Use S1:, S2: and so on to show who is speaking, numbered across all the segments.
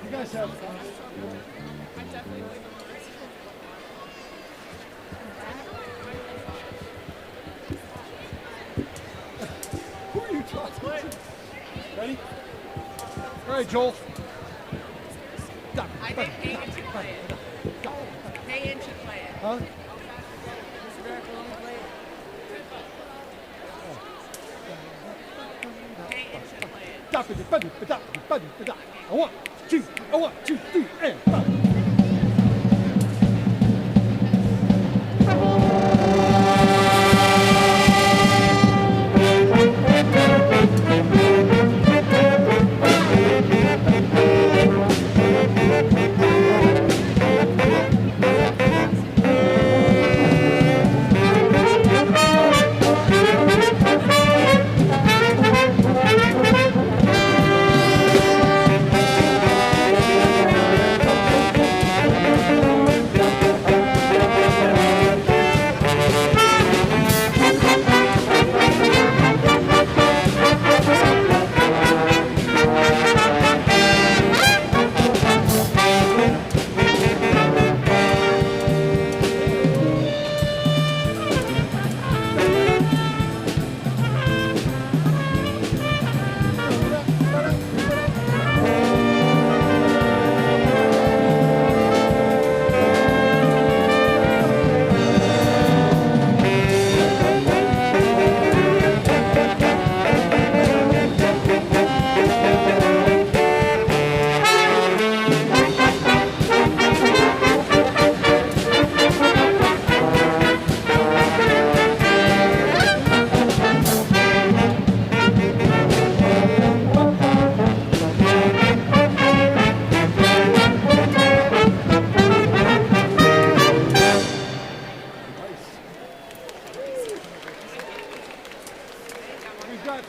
S1: You guys have fun. Who are you talking to? Ready? All right, Joel.
S2: I think Hagen should play it. Hagen should play it.
S1: Huh?
S2: Hagen should play it.
S1: I want two, three, and five.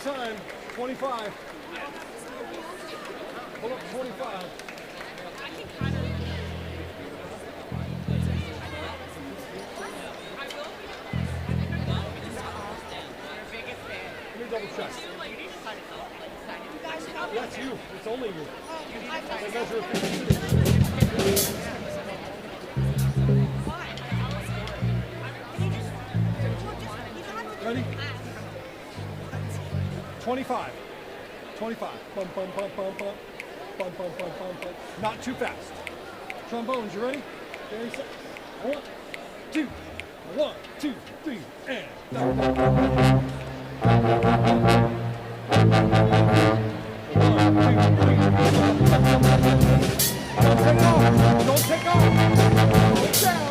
S1: Time, 25. Pull up 25. Let me double check. That's you. It's only you. They measure 50. 25. 25. Bum, bum, bum, bum, bum. Bum, bum, bum, bum, bum. Not too fast. Trombones, you ready? Ready, set. 1, 2. 1, 2, 3, and. Don't take off. Slow down.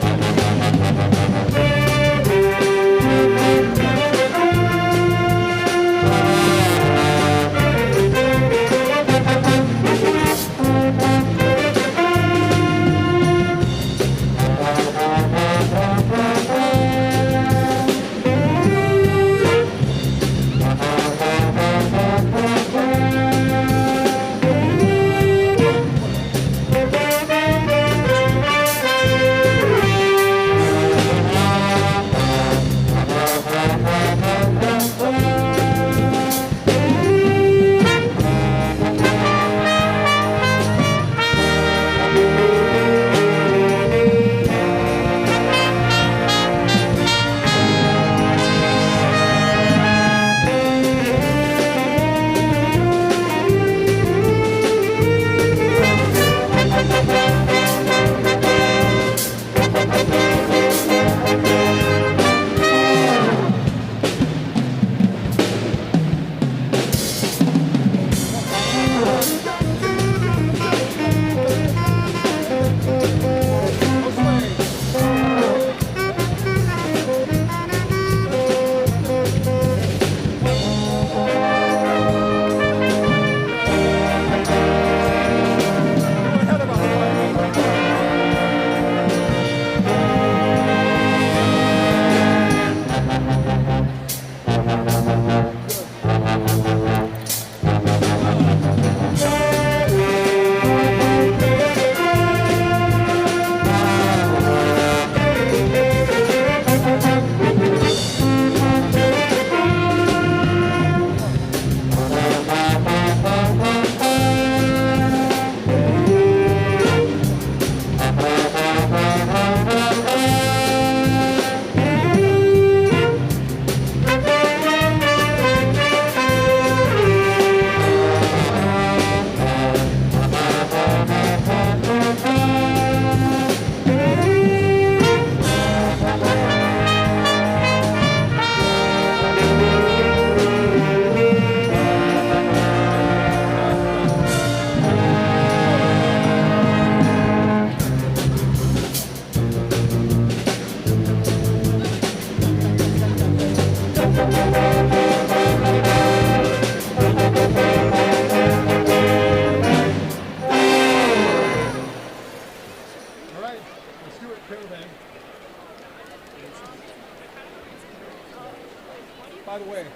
S1: By the way,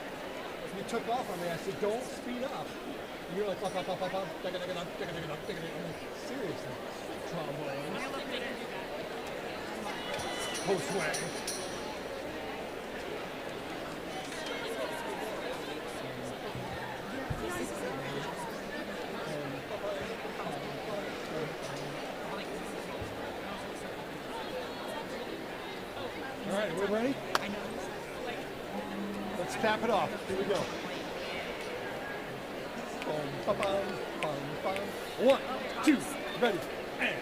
S1: you took off on me. I said, don't speed up. And you're like, I'm like, seriously. Trombone. Post way. All right, we're ready? Let's cap it off. Here we go. Boom, ba-bum, bum, bum. 1, 2, ready, and.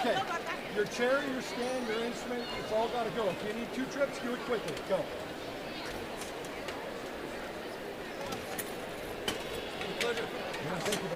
S1: Okay. Your chair, your stand, your instrument, it's all got to go. If you need 2 trips, do it quickly. Go. Pleasure. Yeah, thank you.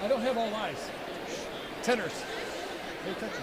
S1: I don't have all eyes. Tenors. Pay attention.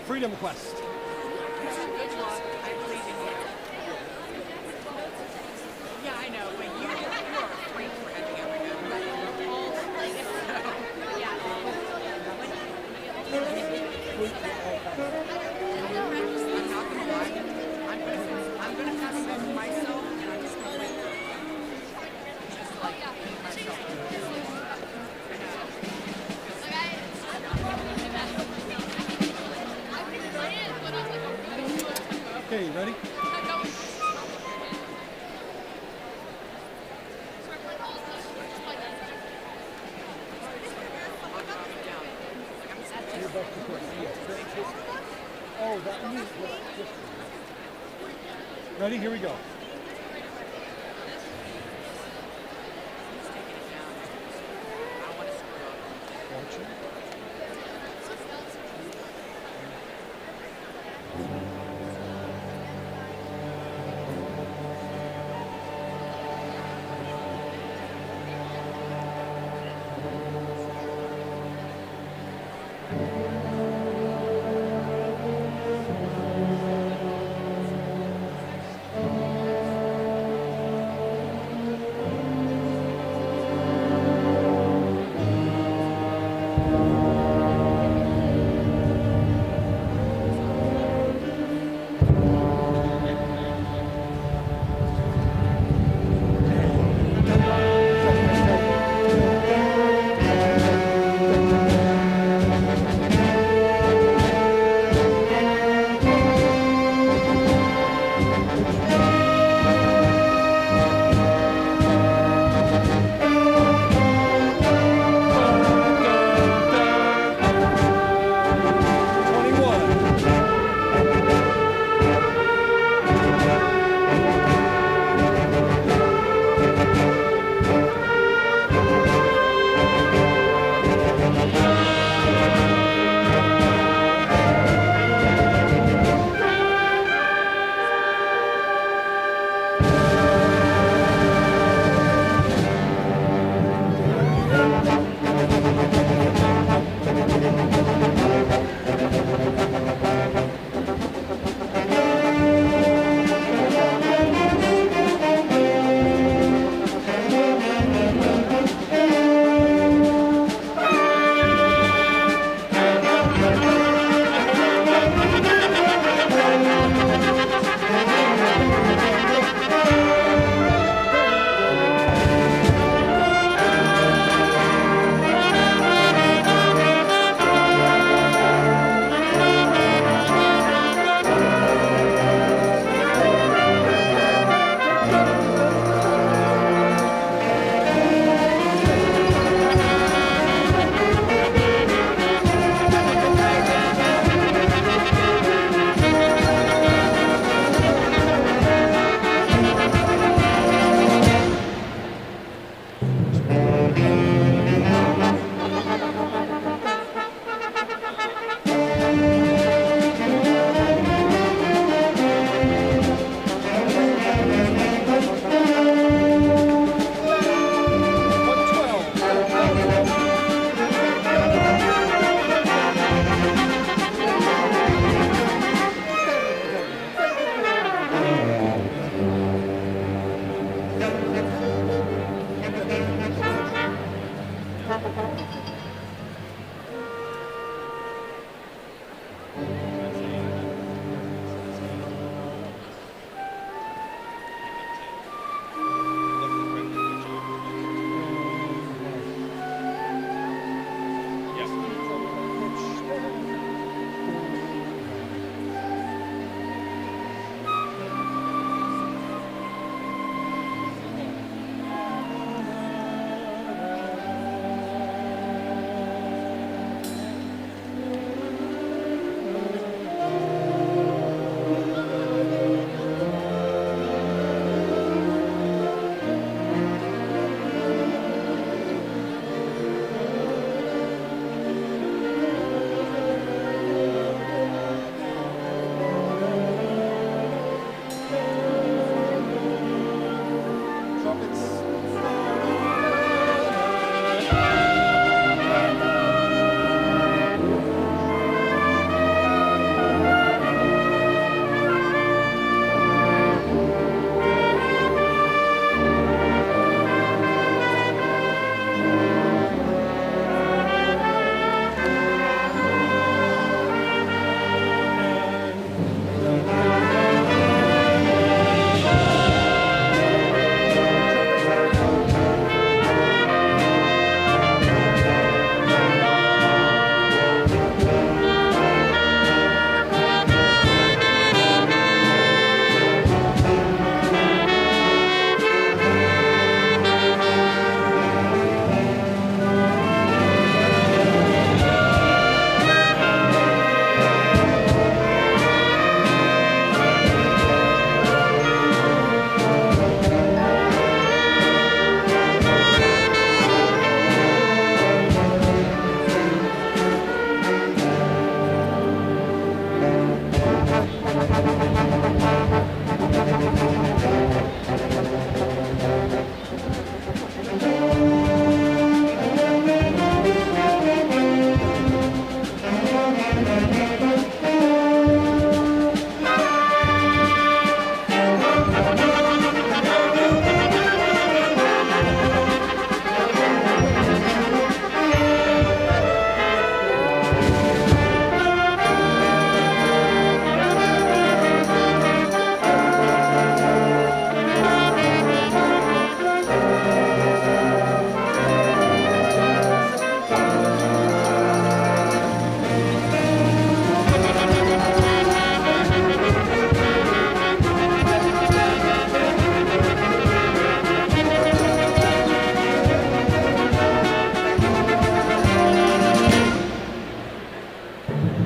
S1: Freedom Quest.
S2: Good luck. I believe in you. Yeah, I know, but you are free for having everything. But all yeah. I'm not gonna lie. I'm gonna have to go myself, and I'm just gonna wait for it. Just like myself.
S1: Okay, ready? Oh, that means ready? Here we go.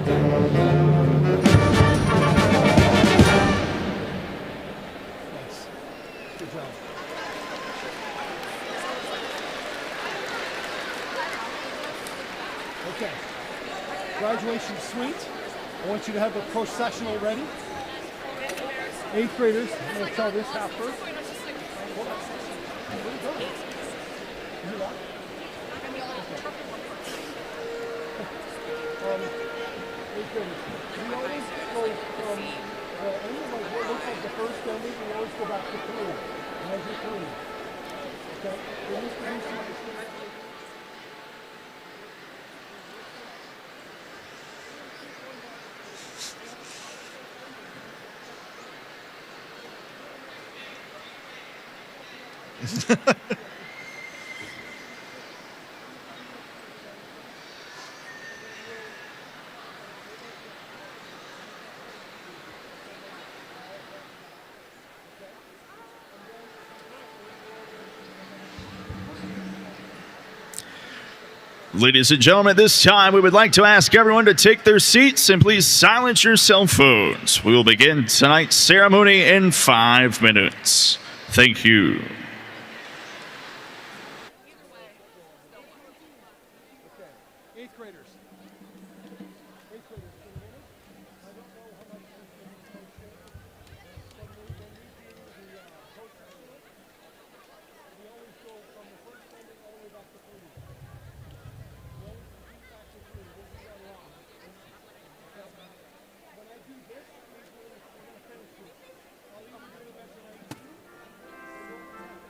S1: Nice. Good job. Okay. Graduation suite. I want you to have the processional ready. 8th graders, I'm going to tell this half first. Hold on. Where are you going? You lost? Okay. 8th graders. We always go from the end of what looks like the first ending, we always go back to 3. Measure 3. Okay? Then this produces the
S3: Ladies and gentlemen, at this time, we would like to ask everyone to take their seats and please silence your cell phones. We will begin tonight's ceremony in 5 minutes. Thank you.
S1: Okay. 8th graders. 8th graders. I don't know how much information when we do the processional, we always go from the first ending all the way back to 3. We always repeat back to 3. This is our line. When I do this, we're going to finish it. I'll either do it at 19 or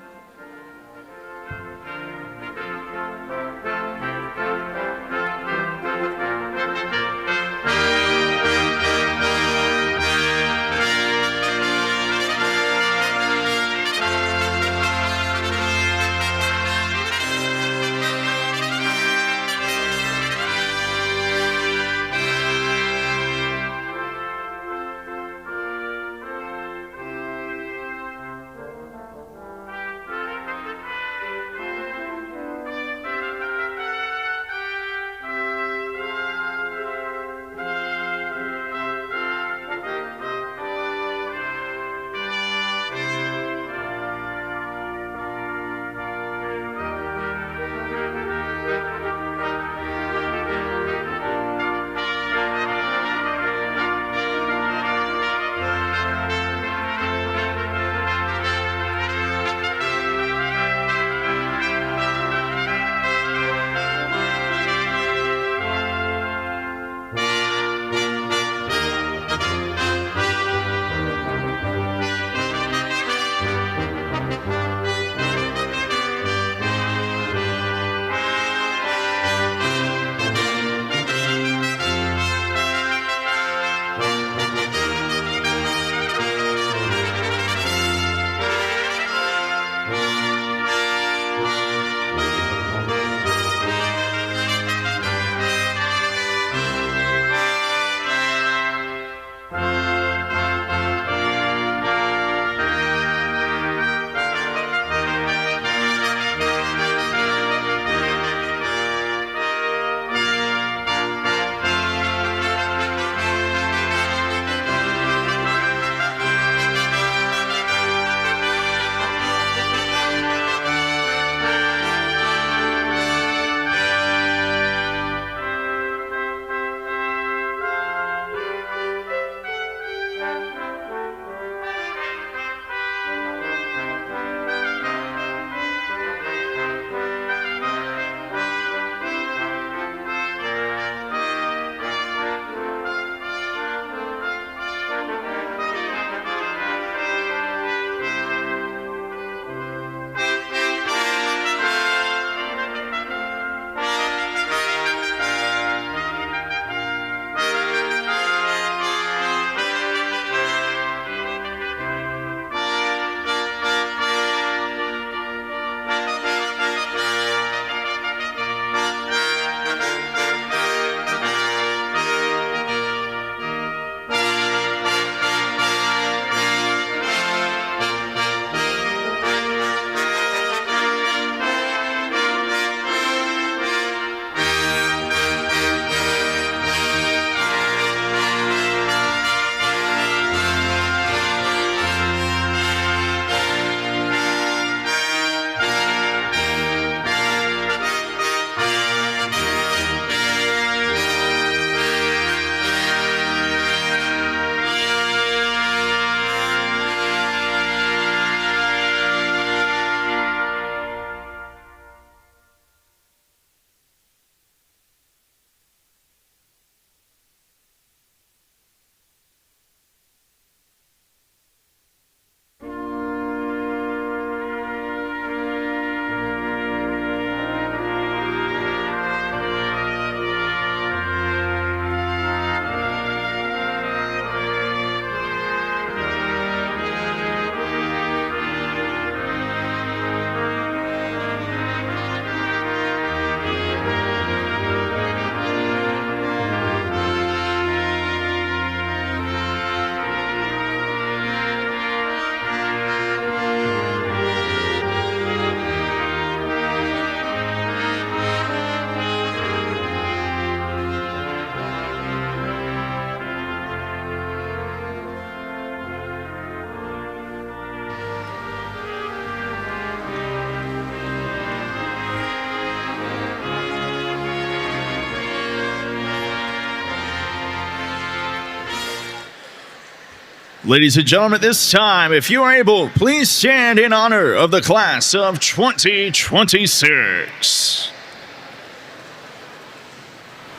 S3: Ladies and gentlemen, at this time, if you are able, please stand in honor of the class of 2026.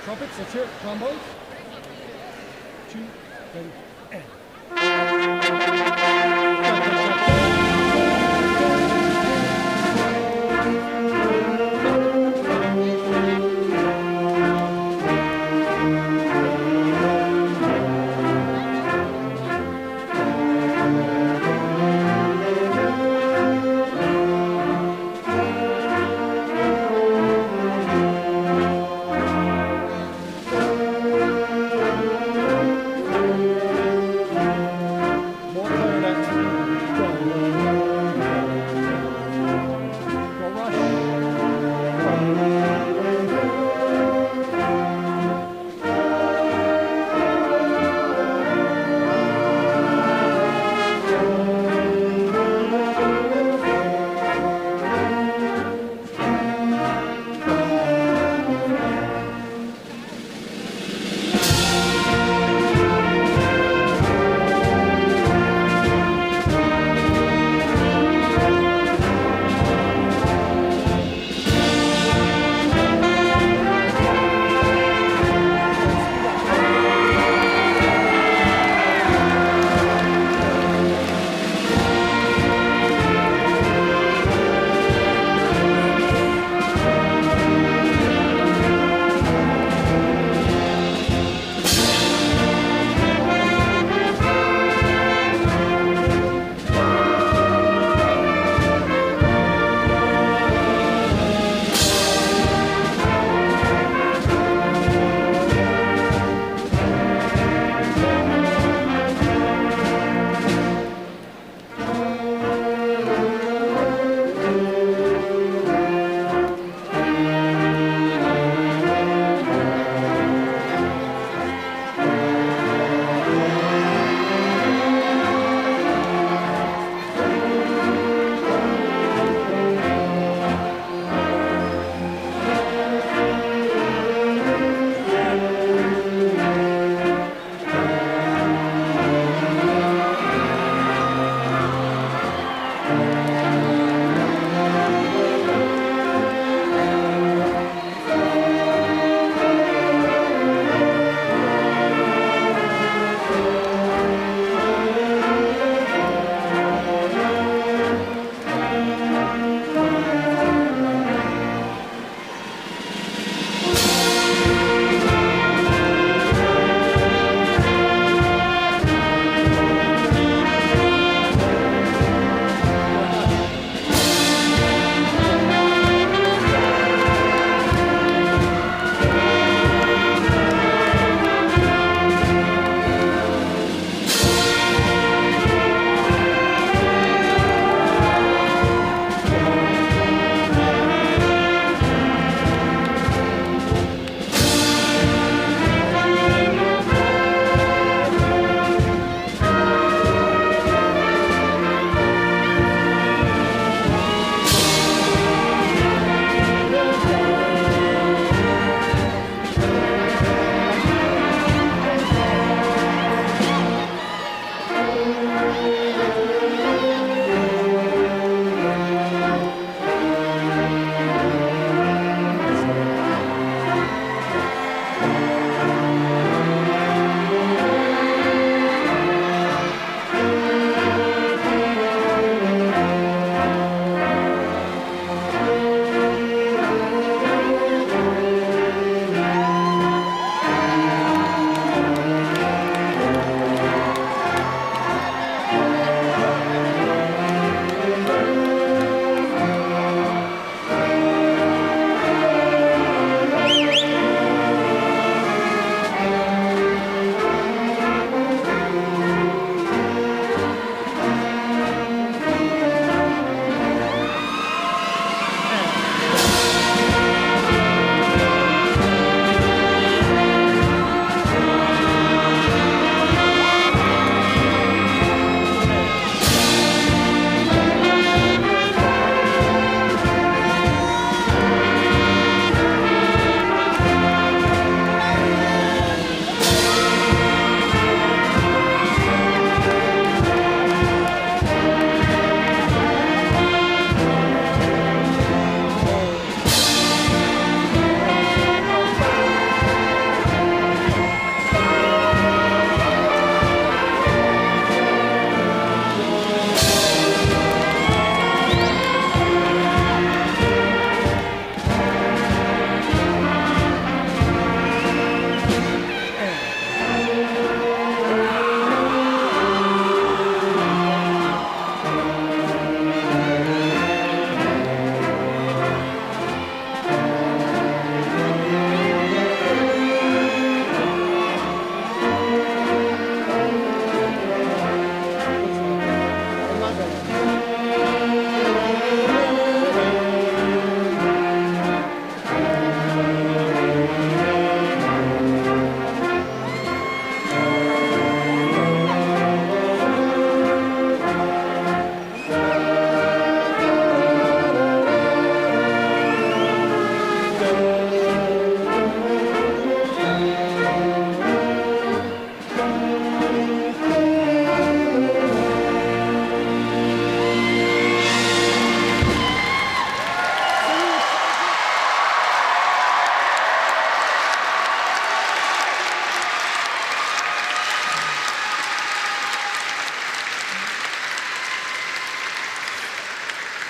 S1: Trumpets, let's hear it. Trombones. 2, ready, and.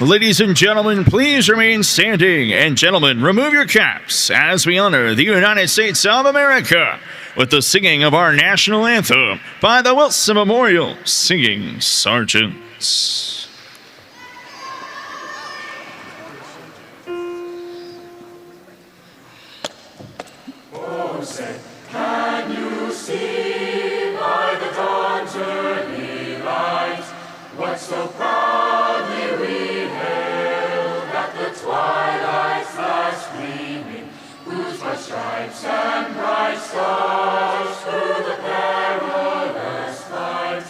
S3: Ladies and gentlemen, please remain standing. And gentlemen, remove your caps as we honor the United States of America with the singing of our national anthem by the Wilson Memorial Singing Sergeants.
S4: Oh, say, can you see by the dawn's early light what so proudly we hailed at the twilight's last gleaming, whose bright stripes and bright stars through the perilous fight,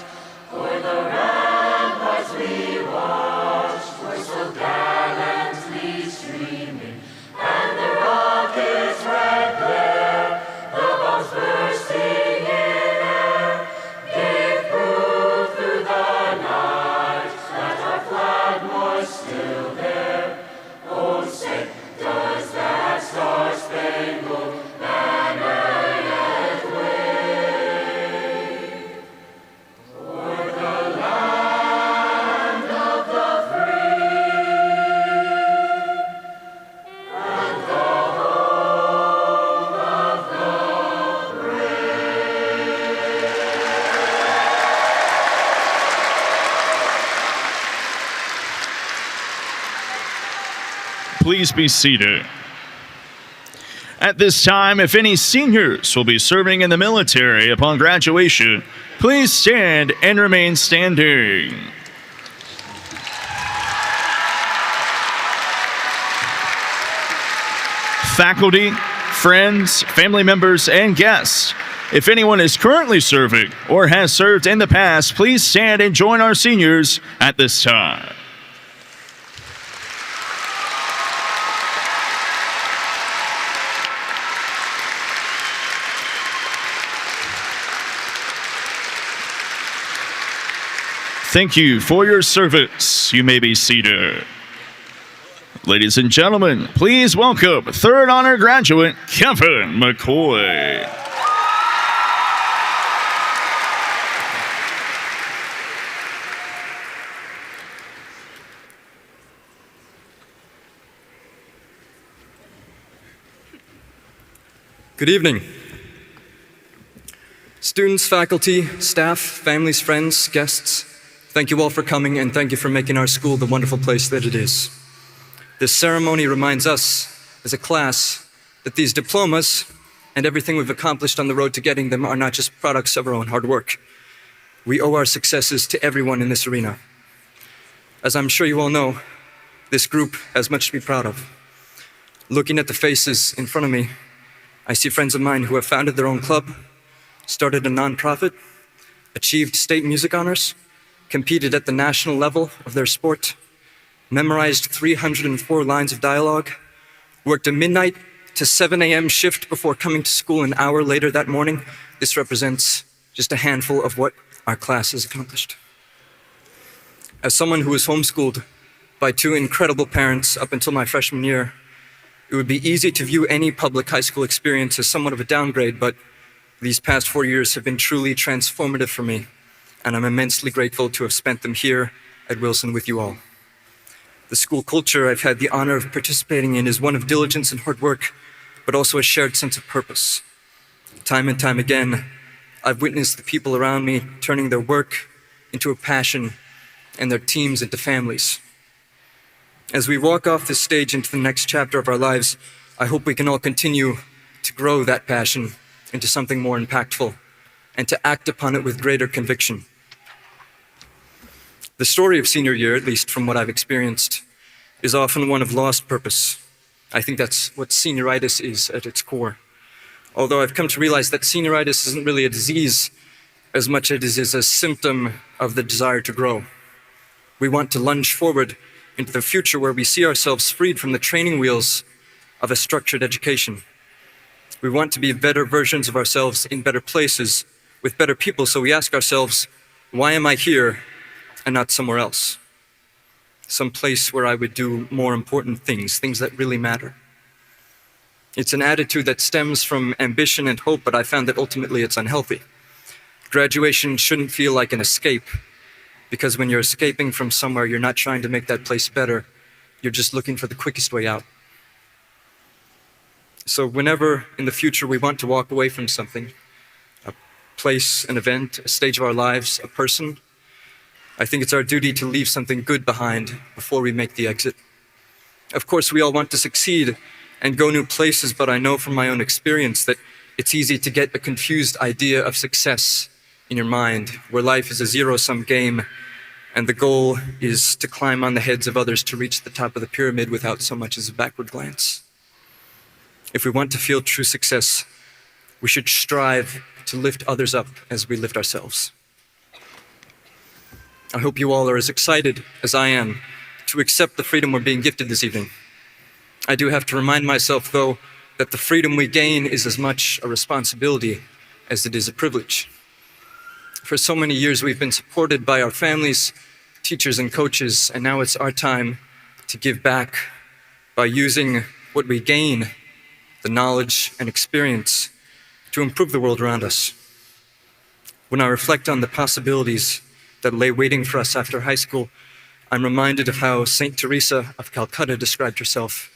S4: for the ramparts we watched were so gallantly streaming, and the rockets' red glare, the bombs bursting in air, gave proof through the night that our flag was still there. Oh, say, does that star-spangled banner yet wave o'er the land of the free and the home of the brave?
S3: Please be seated. At this time, if any seniors will be serving in the military upon graduation, please stand and remain standing. Faculty, friends, family members, and guests, if anyone is currently serving or has served in the past, please stand and join our seniors at this time. Thank you for your service. You may be seated. Ladies and gentlemen, please welcome third honor graduate Kevin McCoy.
S5: Good evening. Students, faculty, staff, families, friends, guests, thank you all for coming, and thank you for making our school the wonderful place that it is. This ceremony reminds us, as a class, that these diplomas and everything we've accomplished on the road to getting them are not just products of our own hard work. We owe our successes to everyone in this arena. As I'm sure you all know, this group has much to be proud of. Looking at the faces in front of me, I see friends of mine who have founded their own club, started a nonprofit, achieved state music honors, competed at the national level of their sport, memorized 304 lines of dialogue, worked a midnight to 7 a.m. shift before coming to school an hour later that morning. This represents just a handful of what our class has accomplished. As someone who was homeschooled by two incredible parents up until my freshman year, it would be easy to view any public high school experience as somewhat of a downgrade, but these past 4 years have been truly transformative for me, and I'm immensely grateful to have spent them here at Wilson with you all. The school culture I've had the honor of participating in is one of diligence and hard work, but also a shared sense of purpose. Time and time again, I've witnessed the people around me turning their work into a passion and their teams into families. As we walk off this stage into the next chapter of our lives, I hope we can all continue to grow that passion into something more impactful and to act upon it with greater conviction. The story of senior year, at least from what I've experienced, is often one of lost purpose. I think that's what senioritis is at its core. Although I've come to realize that senioritis isn't really a disease as much as it is a symptom of the desire to grow. We want to lunge forward into the future where we see ourselves freed from the training wheels of a structured education. We want to be better versions of ourselves in better places with better people, so we ask ourselves, why am I here and not somewhere else? Some place where I would do more important things, things that really matter. It's an attitude that stems from ambition and hope, but I found that ultimately it's unhealthy. Graduation shouldn't feel like an escape, Because when you're escaping from somewhere, you're not trying to make that place better. You're just looking for the quickest way out. So whenever in the future we want to walk away from something, a place, an event, a stage of our lives, a person, I think it's our duty to leave something good behind before we make the exit. Of course, we all want to succeed and go new places, but I know from my own experience that it's easy to get a confused idea of success in your mind, where life is a zero-sum game, and the goal is to climb on the heads of others to reach the top of the pyramid without so much as a backward glance. If we want to feel true success, we should strive to lift others up as we lift ourselves. I hope you all are as excited as I am to accept the freedom we're being gifted this evening. I do have to remind myself, though, that the freedom we gain is as much a responsibility as it is a privilege. For so many years, we've been supported by our families, teachers, and coaches, and now it's our time to give back by using what we gain, the knowledge and experience, to improve the world around us. When I reflect on the possibilities that lay waiting for us after high school, I'm reminded of how Saint Teresa of Calcutta described herself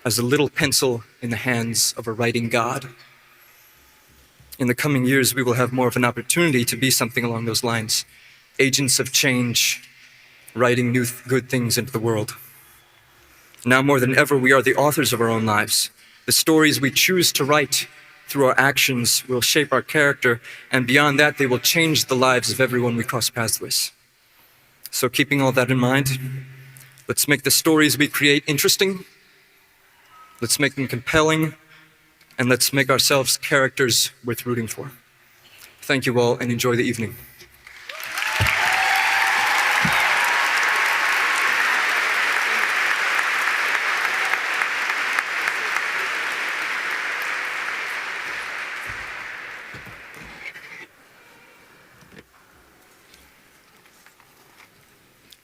S5: as a little pencil in the hands of a writing God. In the coming years, we will have more of an opportunity to be something along those lines, agents of change, writing new good things into the world. Now more than ever, we are the authors of our own lives. The stories we choose to write through our actions will shape our character, and beyond that, they will change the lives of everyone we cross paths with. So keeping all that in mind, let's make the stories we create interesting, let's make them compelling, and let's make ourselves characters worth rooting for. Thank you all, and enjoy the evening.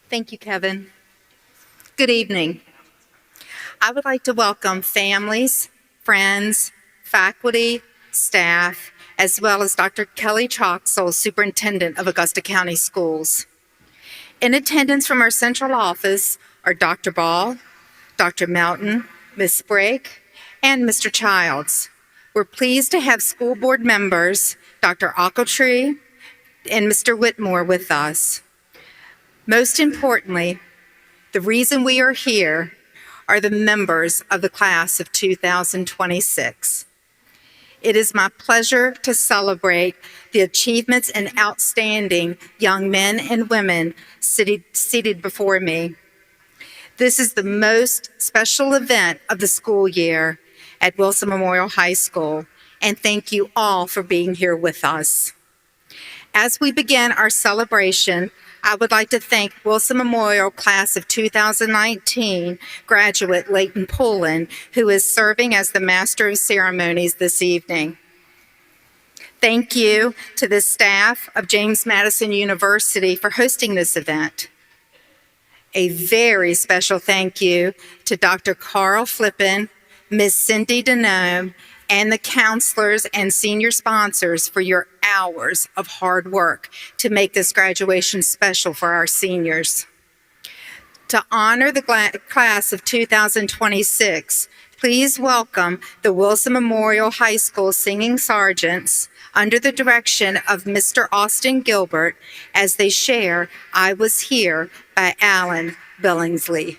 S6: Thank you, Kevin. Good evening. I would like to welcome families, friends, faculty, staff, as well as Dr. Kelly Troxell, Superintendent of Augusta County Schools. In attendance from our central office are Dr. Ball, Dr. Melton, Ms. Sprague, and Mr. Childs. We're pleased to have school board members, Dr. Ochiltree and Mr. Whitmore, with us. Most importantly, the reason we are here are the members of the class of 2026. It is my pleasure to celebrate the achievements and outstanding young men and women seated before me. This is the most special event of the school year at Wilson Memorial High School, and thank you all for being here with us. As we begin our celebration, I would like to thank Wilson Memorial Class of 2019 graduate Leighton Pullen, who is serving as the Master of Ceremonies this evening. Thank you to the staff of James Madison University for hosting this event. A very special thank you to Dr. Carl Flippen, Ms. Cindy Denome, and the counselors and senior sponsors for your hours of hard work to make this graduation special for our seniors. To honor the class of 2026, please welcome the Wilson Memorial High School Singing Sergeants under the direction of Mr. Austin Gilbert as they share "I Was Here" by Alan Billingsley.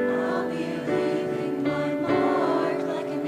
S4: I'll be leaving my mark like an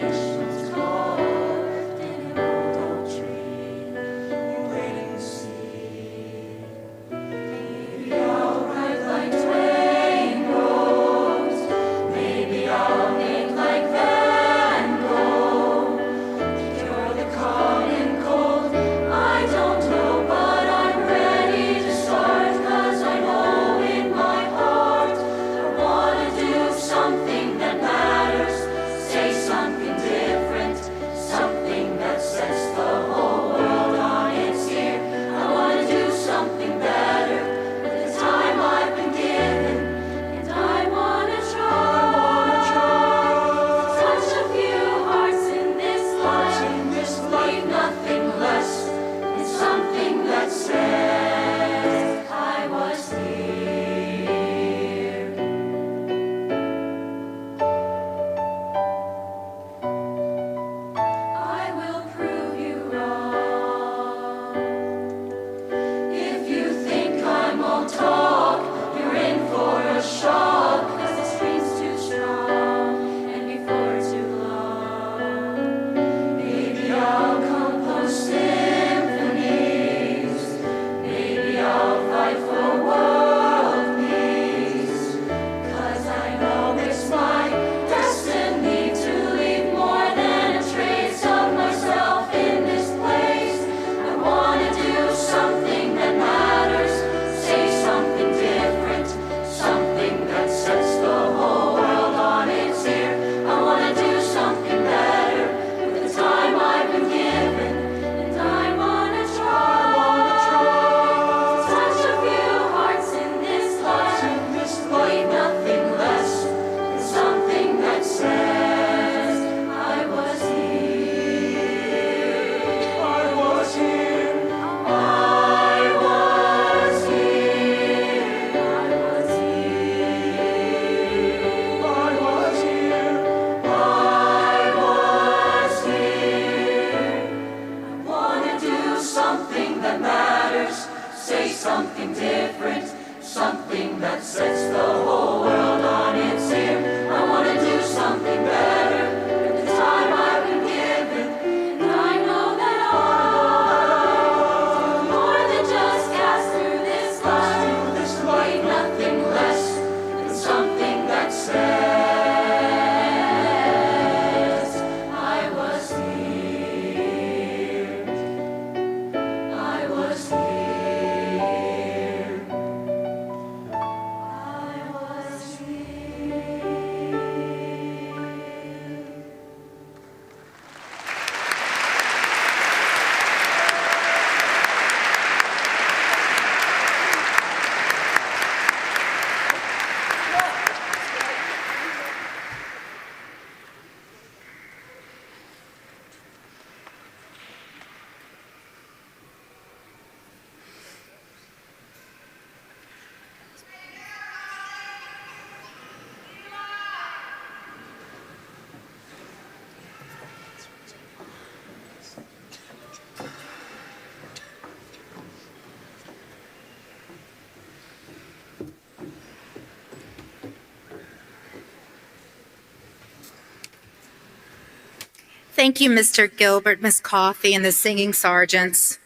S6: Thank you, Mr. Gilbert, Miss Coffey, and the singing sergeants.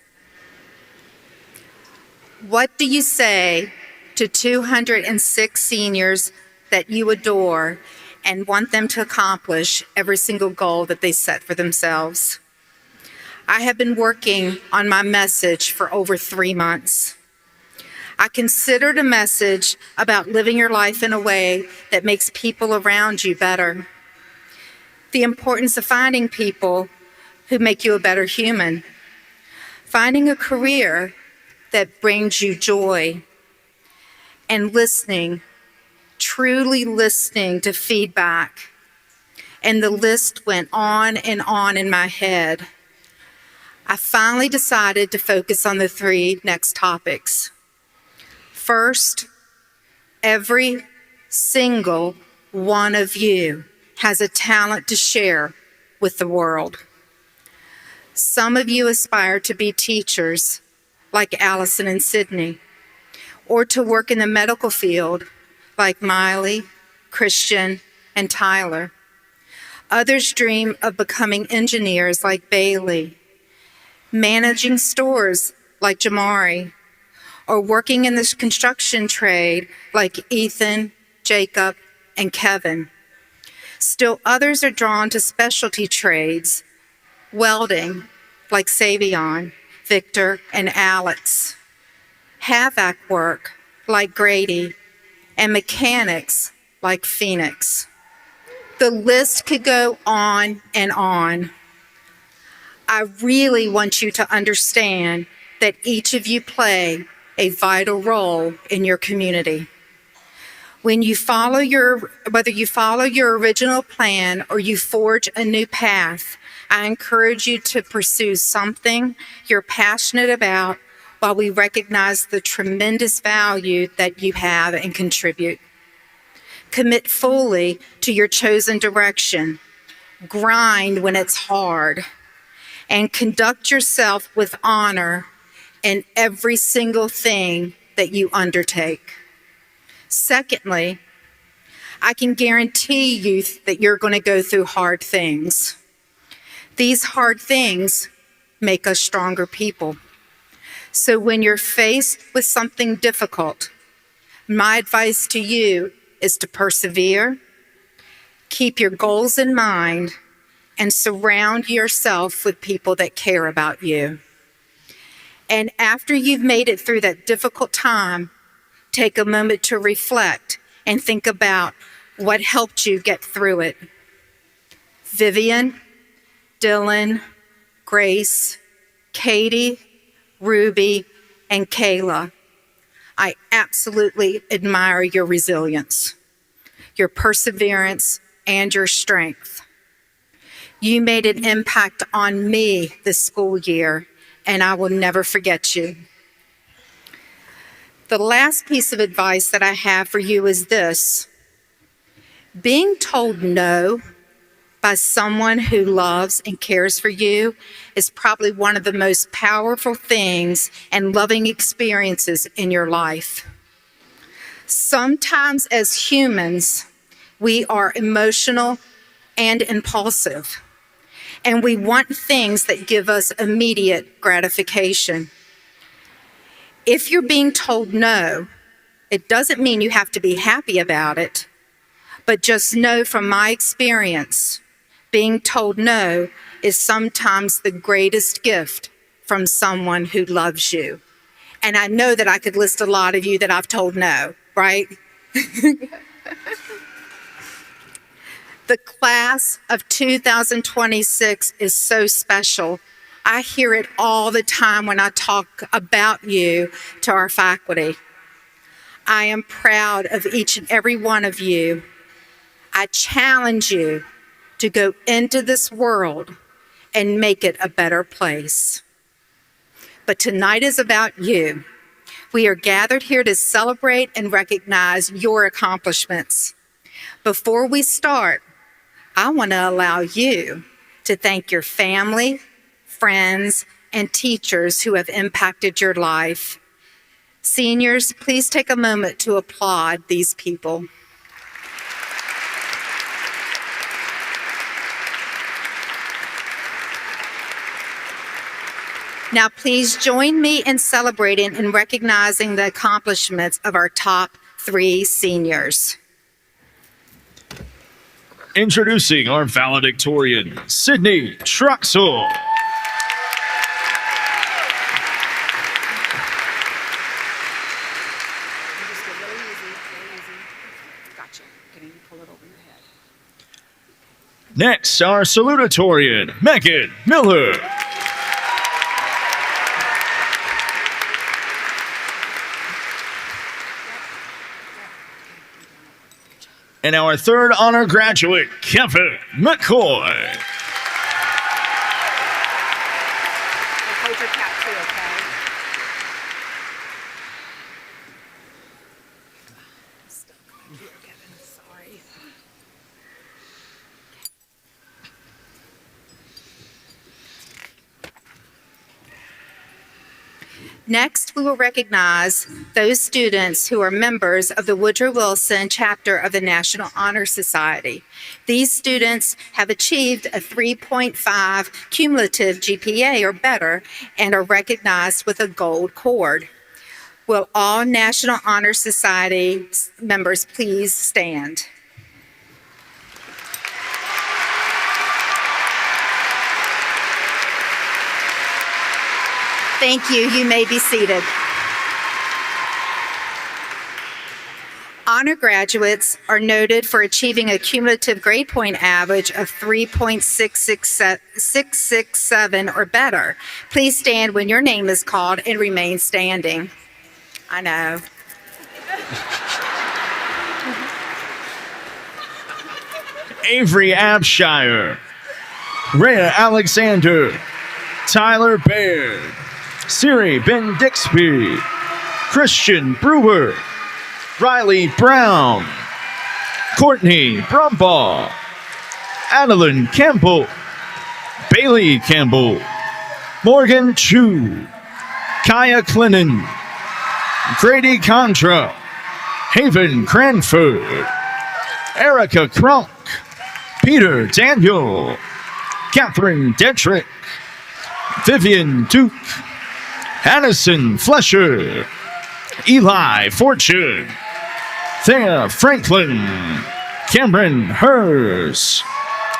S6: What do you say to 206 seniors that you adore and want them to accomplish every single goal that they set for themselves? I have been working on my message for over 3 months. I considered a message about living your life in a way that makes people around you better. The importance of finding people who make you a better human. Finding a career that brings you joy. And listening, truly listening to feedback. And the list went on and on in my head. I finally decided to focus on the 3 next topics. First, every single one of you has a talent to share with the world. Some of you aspire to be teachers, like Allison and Sydney, or to work in the medical field, like Miley, Christian, and Tyler. Others dream of becoming engineers, like Bailey, managing stores, like Jamari, or working in the construction trade, like Ethan, Jacob, and Kevin. Still others are drawn to specialty trades, welding, like Savion, Victor, and Alex, havoc work, like Grady, and mechanics, like Phoenix. The list could go on and on. I really want you to understand that each of you play a vital role in your community. Whether you follow your original plan or you forge a new path, I encourage you to pursue something you're passionate about while we recognize the tremendous value that you have and contribute. Commit fully to your chosen direction. Grind when it's hard. And conduct yourself with honor in every single thing that you undertake. Secondly, I can guarantee you that you're going to go through hard things. These hard things make us stronger people. So when you're faced with something difficult, my advice to you is to persevere, keep your goals in mind, and surround yourself with people that care about you. And after you've made it through that difficult time, take a moment to reflect and think about what helped you get through it. Vivian, Dylan, Grace, Katie, Ruby, and Kayla, I absolutely admire your resilience, your perseverance, and your strength. You made an impact on me this school year, and I will never forget you. The last piece of advice that I have for you is this. Being told no by someone who loves and cares for you is probably one of the most powerful things and loving experiences in your life. Sometimes as humans, we are emotional and impulsive, and we want things that give us immediate gratification. If you're being told no, it doesn't mean you have to be happy about it, but just know from my experience, being told no is sometimes the greatest gift from someone who loves you. And I know that I could list a lot of you that I've told no, right? The class of 2026 is so special. I hear it all the time when I talk about you to our faculty. I am proud of each and every one of you. I challenge you to go into this world and make it a better place. But tonight is about you. We are gathered here to celebrate and recognize your accomplishments. Before we start, I want to allow you to thank your family, friends, and teachers who have impacted your life. Seniors, please take a moment to applaud these people. Now, please join me in celebrating and recognizing the accomplishments of our top 3 seniors.
S3: Introducing our valedictorian, Sydney Troxel.
S2: Just get really easy, really easy. Gotcha. Can you pull it over your head?
S3: Next, our salutatorian, Megan Miller. And our third honor graduate, Kevin McCoy.
S2: Hold your cap too, okay? Stuck back here, Kevin. Sorry.
S6: Next, we will recognize those students who are members of the Woodrow Wilson chapter of the National Honor Society. These students have achieved a 3.5 cumulative GPA or better and are recognized with a gold cord. Will all National Honor Society members please stand? Thank you. You may be seated. Honor graduates are noted for achieving a cumulative grade point average of 3.667 or better. Please stand when your name is called and remain standing. I know.
S3: Avery Abshire, Rhea Alexander, Tyler Baird, Siri Ben Dixby, Christian Brewer, Riley Brown, Courtney Brumbaugh, Adeline Campbell, Bailey Campbell, Morgan Chu, Kaya Clinton, Grady Contra, Haven Cranford, Erica Kronk, Peter Daniel, Catherine Detrick, Vivian Duke, Addison Flesher, Eli Fortune, Thea Franklin, Cameron Hers,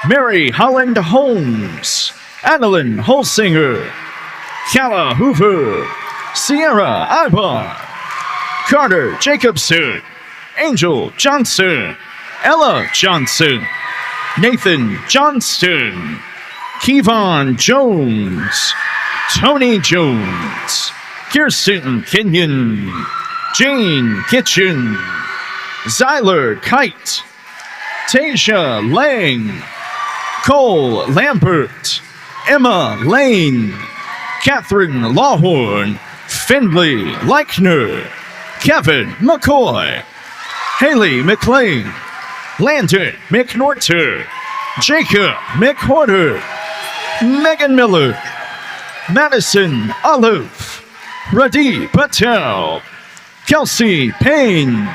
S3: Mary Holland Holmes, Adeline Holsinger, Kala Hoover, Sierra Ibar, Carter Jacobson, Angel Johnson, Ella Johnson, Nathan Johnston, Kevon Jones, Tony Jones, Kirsten Kenyon, Jane Kitchen, Zyler Kite, Tasia Lang, Cole Lambert, Emma Lane, Catherine Lawhorn, Findlay Leichner, Kevin McCoy, Haley McLean, Landon McNorter, Jacob McWhorter, Megan Miller, Madison Olive, Radhi Patel, Kelsey Payne,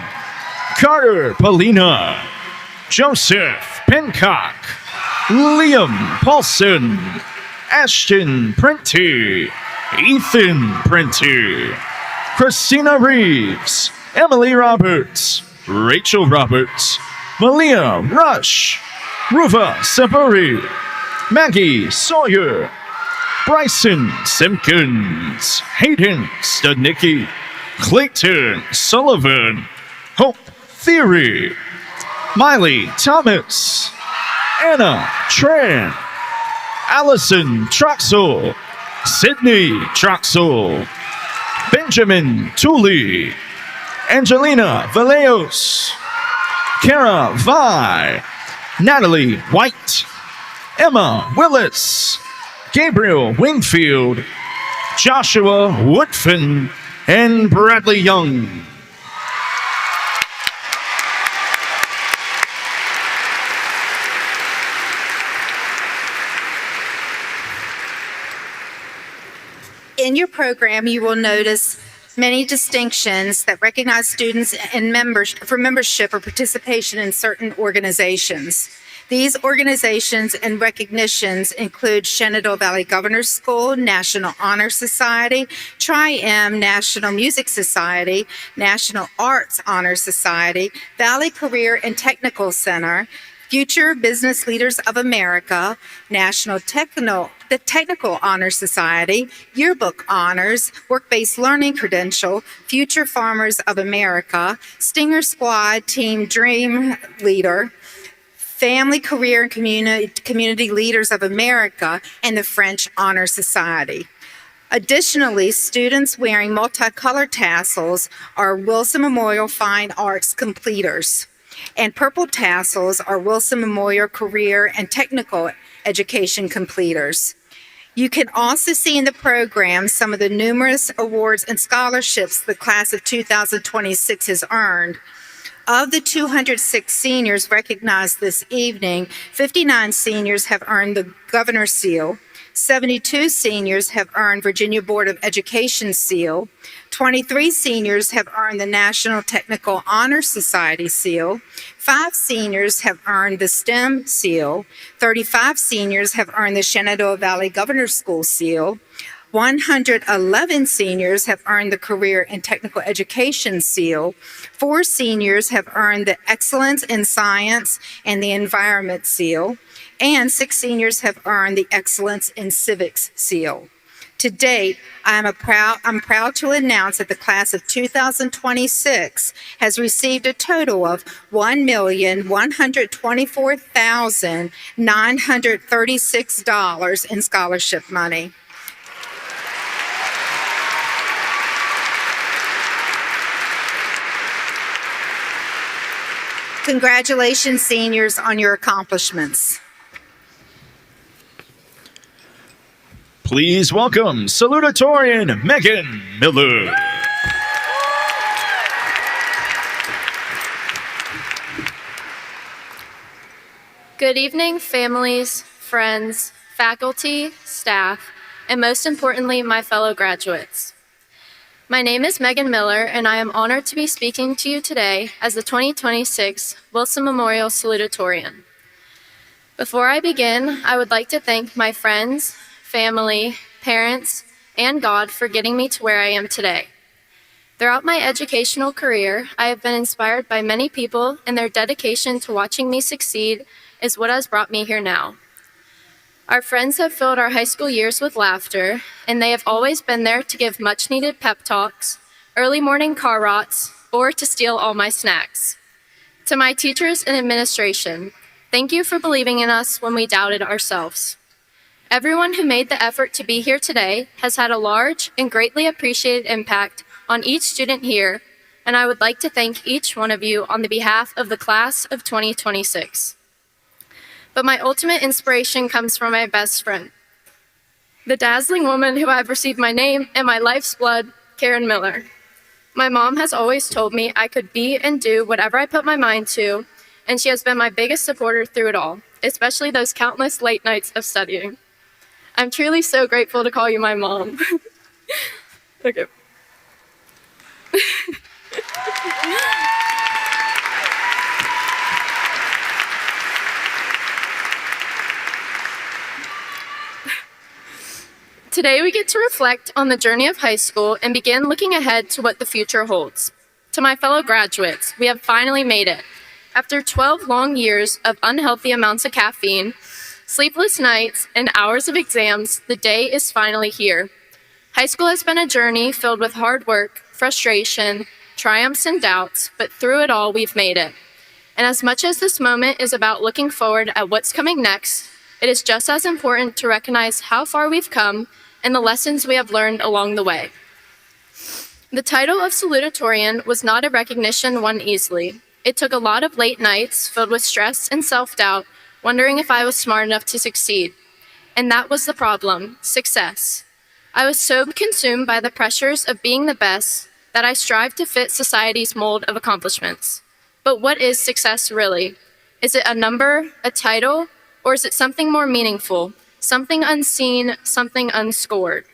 S3: Carter Polina, Joseph Pencock, Liam Paulson, Ashton Prenti, Ethan Prenti, Christina Reeves, Emily Roberts, Rachel Roberts, Malia Rush, Ruva Separi, Maggie Sawyer, Bryson Simpkins, Hayden Studnicki, Clayton Sullivan, Hope Theory, Miley Thomas, Anna Tran, Allison Troxel, Sydney Troxel, Benjamin Tooley, Angelina Valeos, Kara Vi, Natalie White, Emma Willis, Gabriel Wingfield, Joshua Woodfin, and Bradley Young.
S6: In your program, you will notice many distinctions that recognize students and members for membership or participation in certain organizations. These organizations and recognitions include Shenandoah Valley Governor's School, National Honor Society, Tri-M National Music Society, National Arts Honor Society, Valley Career and Technical Center, Future Business Leaders of America, the Technical Honor Society, Yearbook Honors, Work-Based Learning Credential, Future Farmers of America, Stinger Squad Team Dream Leader, Family, Career, and Community Leaders of America, and the French Honor Society. Additionally, students wearing multicolored tassels are Wilson Memorial Fine Arts completers, and purple tassels are Wilson Memorial Career and Technical Education completers. You can also see in the program some of the numerous awards and scholarships the class of 2026 has earned. Of the 206 seniors recognized this evening, 59 seniors have earned the Governor's Seal, 72 seniors have earned Virginia Board of Education Seal, 23 seniors have earned the National Technical Honor Society Seal, 5 seniors have earned the STEM Seal, 35 seniors have earned the Shenandoah Valley Governor's School Seal, 111 seniors have earned the Career and Technical Education Seal, 4 seniors have earned the Excellence in Science and the Environment Seal, and 6 seniors have earned the Excellence in Civics Seal. To date, I'm proud to announce that the class of 2026 has received a total of $1,124,936 in scholarship money. Congratulations, seniors, on your accomplishments.
S3: Please welcome Salutatorian Megan Miller.
S7: Good evening, families, friends, faculty, staff, and most importantly, my fellow graduates. My name is Megan Miller, and I am honored to be speaking to you today as the 2026 Wilson Memorial Salutatorian. Before I begin, I would like to thank my friends, family, parents, and God for getting me to where I am today. Throughout my educational career, I have been inspired by many people, and their dedication to watching me succeed is what has brought me here now. Our friends have filled our high school years with laughter, and they have always been there to give much-needed pep talks, early morning car rots, or to steal all my snacks. To my teachers and administration, thank you for believing in us when we doubted ourselves. Everyone who made the effort to be here today has had a large and greatly appreciated impact on each student here, and I would like to thank each one of you on the behalf of the class of 2026. But my ultimate inspiration comes from my best friend, the dazzling woman who I've received my name and my life's blood, Karen Miller. My mom has always told me I could be and do whatever I put my mind to, and she has been my biggest supporter through it all, especially those countless late nights of studying. I'm truly so grateful to call you my mom. Okay. Today we get to reflect on the journey of high school and begin looking ahead to what the future holds. To my fellow graduates, we have finally made it. After 12 long years of unhealthy amounts of caffeine, sleepless nights, and hours of exams, the day is finally here. High school has been a journey filled with hard work, frustration, triumphs, and doubts, but through it all, we've made it. And as much as this moment is about looking forward at what's coming next, it is just as important to recognize how far we've come and the lessons we have learned along the way. The title of Salutatorian was not a recognition won easily. It took a lot of late nights filled with stress and self-doubt, wondering if I was smart enough to succeed. And that was the problem, success. I was so consumed by the pressures of being the best that I strived to fit society's mold of accomplishments. But what is success really? Is it a number, a title, or is it something more meaningful, something unseen, something unscored?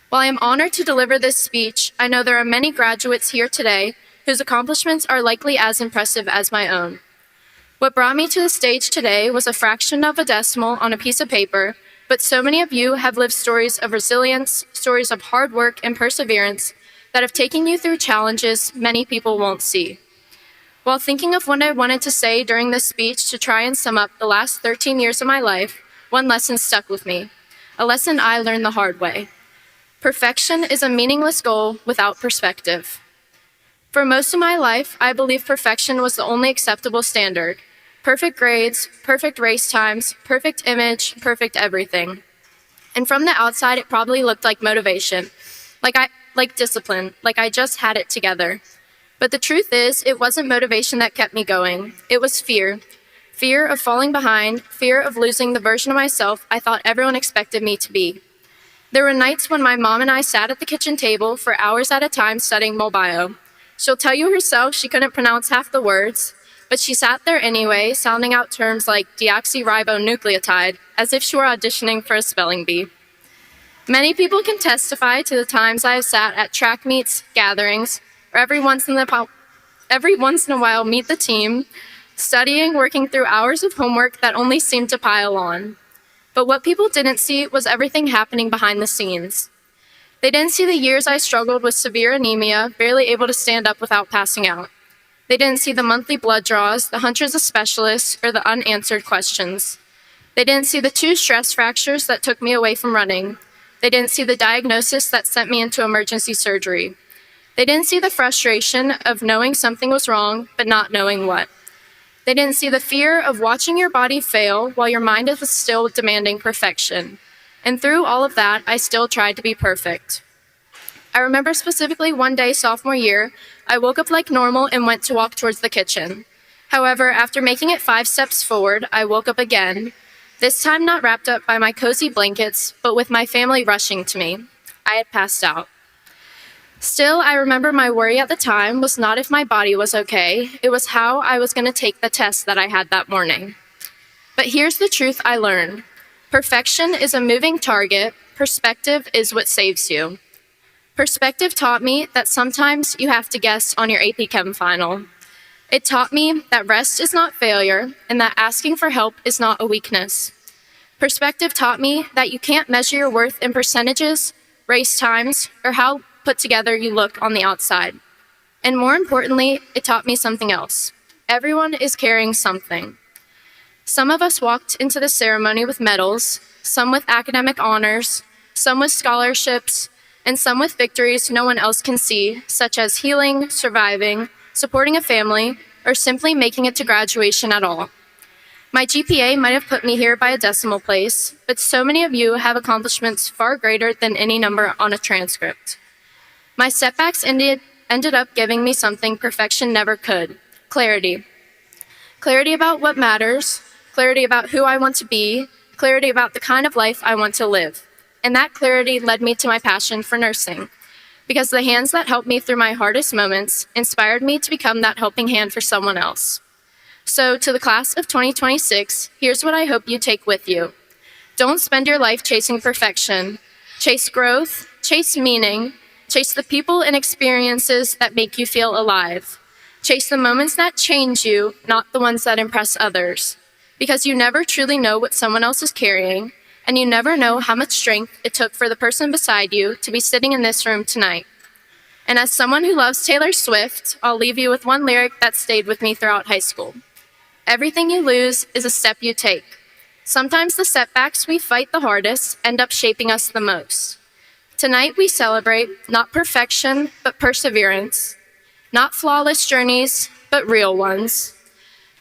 S7: While I am honored to deliver this speech, I know there are many graduates here today whose accomplishments are likely as impressive as my own. What brought me to the stage today was a fraction of a decimal on a piece of paper, but so many of you have lived stories of resilience, stories of hard work and perseverance that have taken you through challenges many people won't see. While thinking of what I wanted to say during this speech to try and sum up the last 13 years of my life, one lesson stuck with me, a lesson I learned the hard way. Perfection is a meaningless goal without perspective. For most of my life, I believed perfection was the only acceptable standard. Perfect grades, perfect race times, perfect image, perfect everything. And from the outside, it probably looked like motivation, like discipline, like I just had it together. But the truth is, it wasn't motivation that kept me going. It was fear. Fear of falling behind, fear of losing the version of myself I thought everyone expected me to be. There were nights when my mom and I sat at the kitchen table for hours at a time studying Molbio. She'll tell you herself she couldn't pronounce half the words, but she sat there anyway, sounding out terms like deoxyribonucleotide, as if she were auditioning for a spelling bee. Many people can testify to the times I have sat at track meets, gatherings, or every once in a while meet the team, studying, working through hours of homework that only seemed to pile on. But what people didn't see was everything happening behind the scenes. They didn't see the years I struggled with severe anemia, barely able to stand up without passing out. They didn't see the monthly blood draws, the hundreds of specialists, or the unanswered questions. They didn't see the 2 stress fractures that took me away from running. They didn't see the diagnosis that sent me into emergency surgery. They didn't see the frustration of knowing something was wrong, but not knowing what. They didn't see the fear of watching your body fail while your mind is still demanding perfection. And through all of that, I still tried to be perfect. I remember specifically one day sophomore year, I woke up like normal and went to walk towards the kitchen. However, after making it 5 steps forward, I woke up again, this time not wrapped up by my cozy blankets, but with my family rushing to me. I had passed out. Still, I remember my worry at the time was not if my body was okay, it was how I was going to take the test that I had that morning. But here's the truth I learned. Perfection is a moving target. Perspective is what saves you. Perspective taught me that sometimes you have to guess on your AP Chem final. It taught me that rest is not failure and that asking for help is not a weakness. Perspective taught me that you can't measure your worth in percentages, race times, or how put together you look on the outside. And more importantly, it taught me something else. Everyone is carrying something. Some of us walked into the ceremony with medals, some with academic honors, some with scholarships, and some with victories no one else can see, such as healing, surviving, supporting a family, or simply making it to graduation at all. My GPA might have put me here by a decimal place, but so many of you have accomplishments far greater than any number on a transcript. My setbacks ended up giving me something perfection never could: clarity. Clarity about what matters, clarity about who I want to be, clarity about the kind of life I want to live. And that clarity led me to my passion for nursing, because the hands that helped me through my hardest moments inspired me to become that helping hand for someone else. So to the class of 2026, here's what I hope you take with you. Don't spend your life chasing perfection. Chase growth, chase meaning, chase the people and experiences that make you feel alive. Chase the moments that change you, not the ones that impress others. Because you never truly know what someone else is carrying, and you never know how much strength it took for the person beside you to be sitting in this room tonight. And as someone who loves Taylor Swift, I'll leave you with one lyric that stayed with me throughout high school. Everything you lose is a step you take. Sometimes the setbacks we fight the hardest end up shaping us the most. Tonight we celebrate not perfection, but perseverance. Not flawless journeys, but real ones.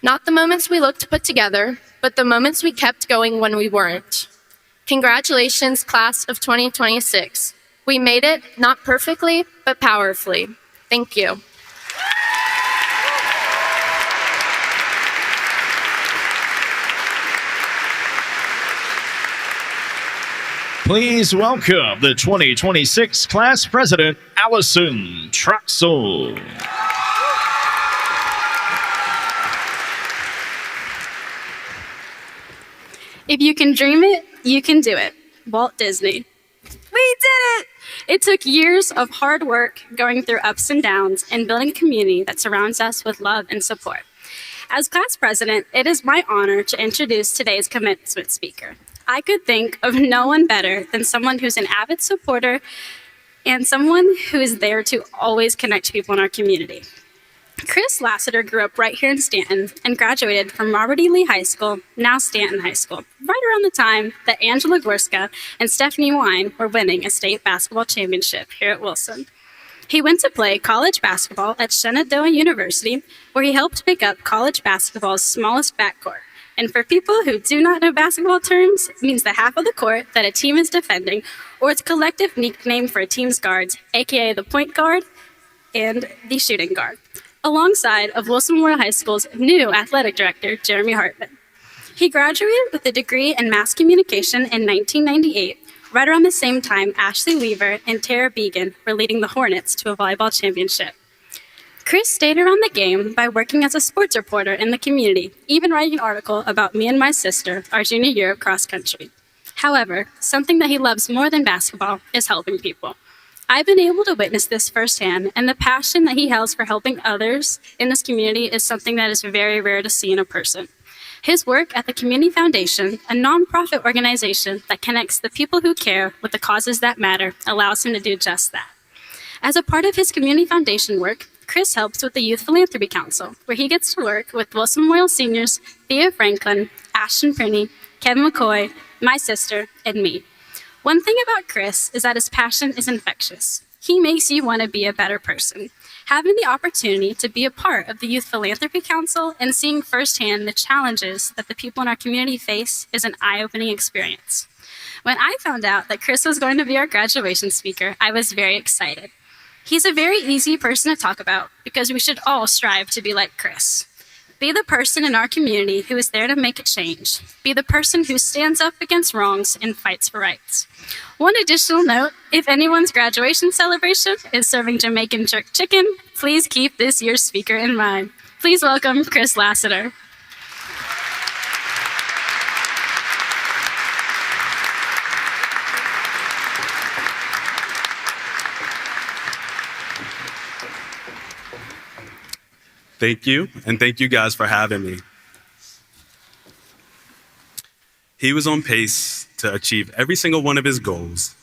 S7: Not the moments we looked to put together, but the moments we kept going when we weren't. Congratulations, class of 2026. We made it, not perfectly, but powerfully. Thank you.
S3: Please welcome the 2026 class president, Allison Troxel.
S8: If you can dream it, you can do it. Walt Disney. We did it! It took years of hard work, going through ups and downs, and building a community that surrounds us with love and support. As class president, it is my honor to introduce today's commencement speaker. I could think of no one better than someone who's an avid supporter and someone who is there to always connect people in our community. Chris Lassiter grew up right here in Stanton and graduated from Robert E. Lee High School, now Stanton High School, right around the time that Angela Gorska and Stephanie Wine were winning a state basketball championship here at Wilson. He went to play college basketball at Shenandoah University, where he helped pick up college basketball's smallest backcourt. And for people who do not know basketball terms, it means the half of the court that a team is defending, or its collective nickname for a team's guards, aka the point guard and the shooting guard, alongside of Wilson Memorial High School's new athletic director, Jeremy Hartman. He graduated with a degree in mass communication in 1998, right around the same time Ashley Weaver and Tara Began were leading the Hornets to a volleyball championship. Chris stayed around the game by working as a sports reporter in the community, even writing an article about me and my sister our junior year of cross country. However, something that he loves more than basketball is helping people. I've been able to witness this firsthand, and the passion that he has for helping others in this community is something that is very rare to see in a person. His work at the Community Foundation, a nonprofit organization that connects the people who care with the causes that matter, allows him to do just that. As a part of his Community Foundation work, Chris helps with the Youth Philanthropy Council, where he gets to work with Wilson Memorial seniors Thea Franklin, Ashton Prinny, Kevin McCoy, my sister, and me. One thing about Chris is that his passion is infectious. He makes you want to be a better person. Having the opportunity to be a part of the Youth Philanthropy Council and seeing firsthand the challenges that the people in our community face is an eye-opening experience. When I found out that Chris was going to be our graduation speaker, I was very excited. He's a very easy person to talk about because we should all strive to be like Chris. Be the person in our community who is there to make a change. Be the person who stands up against wrongs and fights for rights. One additional note, if anyone's graduation celebration is serving Jamaican jerk chicken, please keep this year's speaker in mind. Please welcome Chris Lassiter.
S9: Thank you, and thank you guys for having me. He was on pace to achieve every single one of his goals,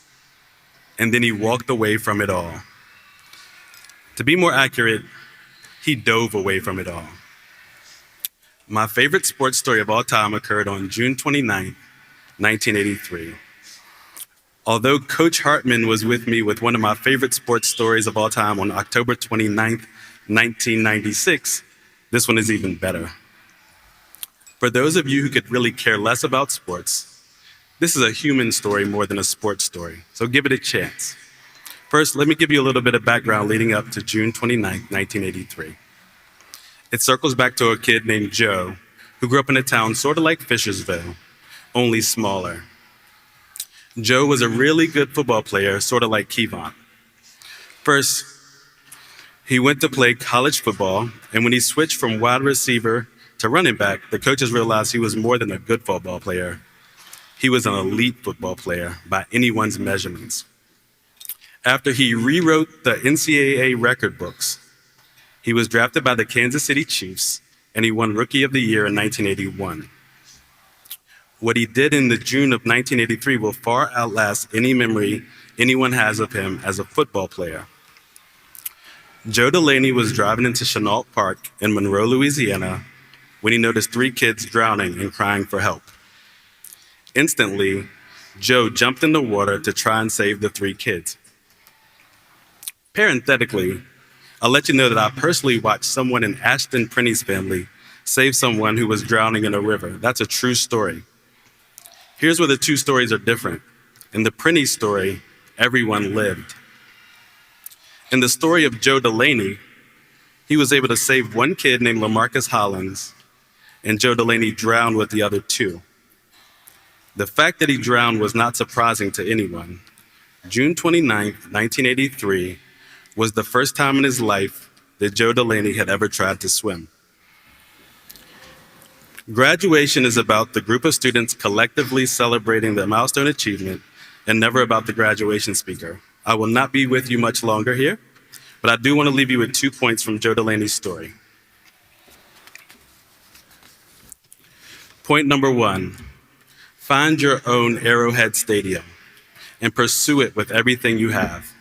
S9: and then he walked away from it all. To be more accurate, he dove away from it all. My favorite sports story of all time occurred on June 29, 1983. Although Coach Hartman was with me with one of my favorite sports stories of all time on October 29th, 1996, this one is even better. For those of you who could really care less about sports, this is a human story more than a sports story, so give it a chance. First, let me give you a little bit of background leading up to June 29th, 1983. It circles back to a kid named Joe, who grew up in a town sort of like Fishersville, only smaller. Joe was a really good football player, sort of like Kevon. First, he went to play college football, and when he switched from wide receiver to running back, the coaches realized he was more than a good football player. He was an elite football player by anyone's measurements. After he rewrote the NCAA record books, he was drafted by the Kansas City Chiefs, and he won Rookie of the Year in 1981. What he did in the June of 1983 will far outlast any memory anyone has of him as a football player. Joe Delaney was driving into Chenault Park in Monroe, Louisiana, when he noticed 3 kids drowning and crying for help. Instantly, Joe jumped in the water to try and save the 3 kids. Parenthetically, I'll let you know that I personally watched someone in Ashton Prinny's family save someone who was drowning in a river. That's a true story. Here's where the 2 stories are different. In the Prinny story, everyone lived. In the story of Joe Delaney, he was able to save 1 kid named LaMarcus Hollins, and Joe Delaney drowned with the other 2. The fact that he drowned was not surprising to anyone. June 29, 1983, was the first time in his life that Joe Delaney had ever tried to swim. Graduation is about the group of students collectively celebrating their milestone achievement and never about the graduation speaker. I will not be with you much longer here, but I do want to leave you with 2 points from Joe Delaney's story. Point number 1, find your own Arrowhead Stadium and pursue it with everything you have.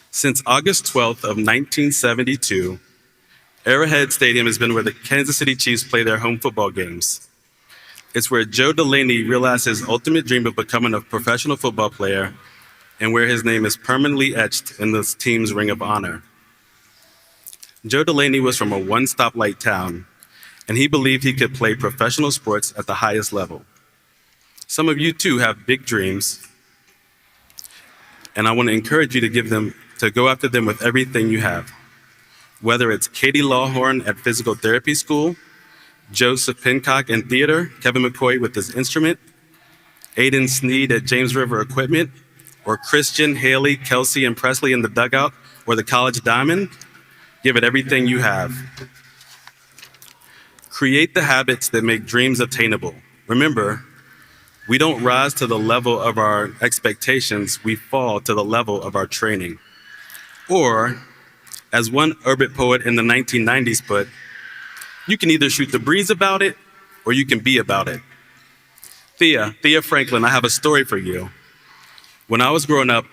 S9: Since August 12th of 1972, Arrowhead Stadium has been where the Kansas City Chiefs play their home football games. It's where Joe Delaney realized his ultimate dream of becoming a professional football player and where his name is permanently etched in the team's ring of honor. Joe Delaney was from a one-stoplight town, and he believed he could play professional sports at the highest level. Some of you too have big dreams, and I want to encourage you to go after them with everything you have. Whether it's Katie Lawhorn at physical therapy school, Joseph Pincock in theater, Kevin McCoy with his instrument, Aiden Sneed at James River Equipment, or Christian, Haley, Kelsey, and Presley in the dugout or the College Diamond, give it everything you have. Create the habits that make dreams attainable. Remember, we don't rise to the level of our expectations, we fall to the level of our training. Or, as one urban poet in the 1990s put, you can either shoot the breeze about it, or you can be about it. Thea Franklin, I have a story for you. When I was growing up,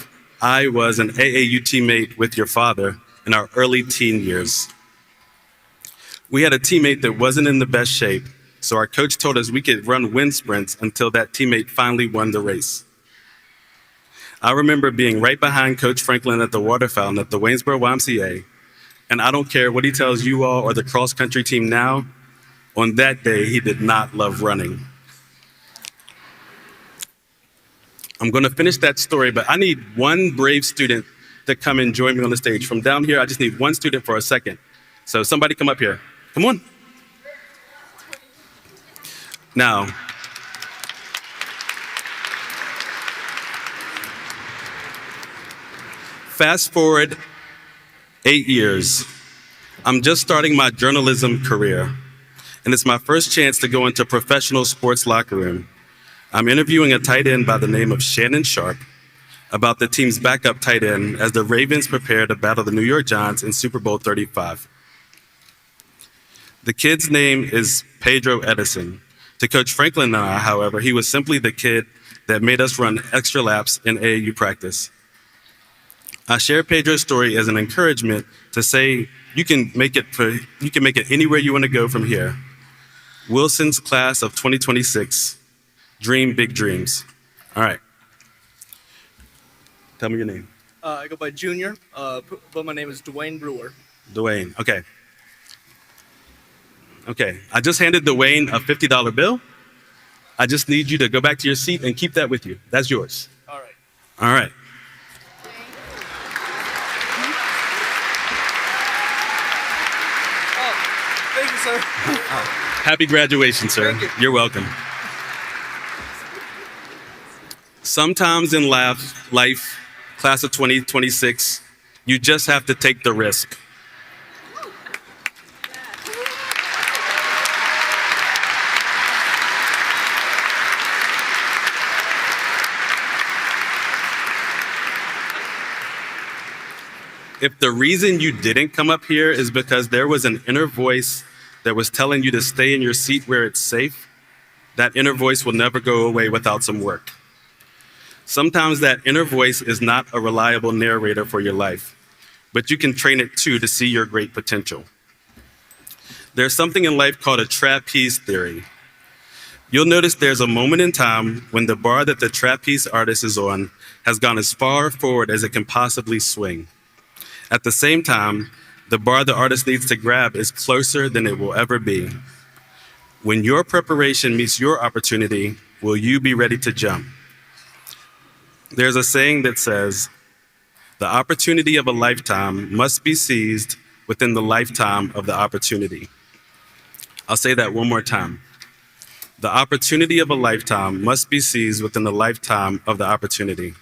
S9: I was an AAU teammate with your father in our early teen years. We had a teammate that wasn't in the best shape, so our coach told us we could run wind sprints until that teammate finally won the race. I remember being right behind Coach Franklin at the water fountain at the Waynesboro YMCA, and I don't care what he tells you all or the cross-country team now, on that day, he did not love running. I'm going to finish that story, but I need one brave student to come and join me on the stage. From down here, I just need one student for a second. So somebody come up here. Come on. Now, fast forward 8 years. I'm just starting my journalism career, and it's my first chance to go into a professional sports locker room. I'm interviewing a tight end by the name of Shannon Sharp about the team's backup tight end as the Ravens prepare to battle the New York Giants in Super Bowl 35. The kid's name is Pedro Edison. To Coach Franklin and I, however, he was simply the kid that made us run extra laps in AAU practice. I share Pedro's story as an encouragement to say you can make it anywhere you want to go from here. Wilson's class of 2026, dream big dreams. All right. Tell me your name.
S10: I go by Junior, but my name is Dwayne Brewer.
S9: Dwayne, okay. Okay, I just handed Dwayne a $50 bill. I just need you to go back to your seat and keep that with you. That's yours.
S10: All right.
S9: All right.
S10: Thank you, sir.
S9: Happy graduation, sir.
S10: Thank you.
S9: You're welcome. Sometimes in life, class of 2026, you just have to take the risk. If the reason you didn't come up here is because there was an inner voice that was telling you to stay in your seat where it's safe, that inner voice will never go away without some work. Sometimes that inner voice is not a reliable narrator for your life, but you can train it too to see your great potential. There's something in life called a trapeze theory. You'll notice there's a moment in time when the bar that the trapeze artist is on has gone as far forward as it can possibly swing. At the same time, the bar the artist needs to grab is closer than it will ever be. When your preparation meets your opportunity, will you be ready to jump? There's a saying that says, the opportunity of a lifetime must be seized within the lifetime of the opportunity. I'll say that one more time. The opportunity of a lifetime must be seized within the lifetime of the opportunity.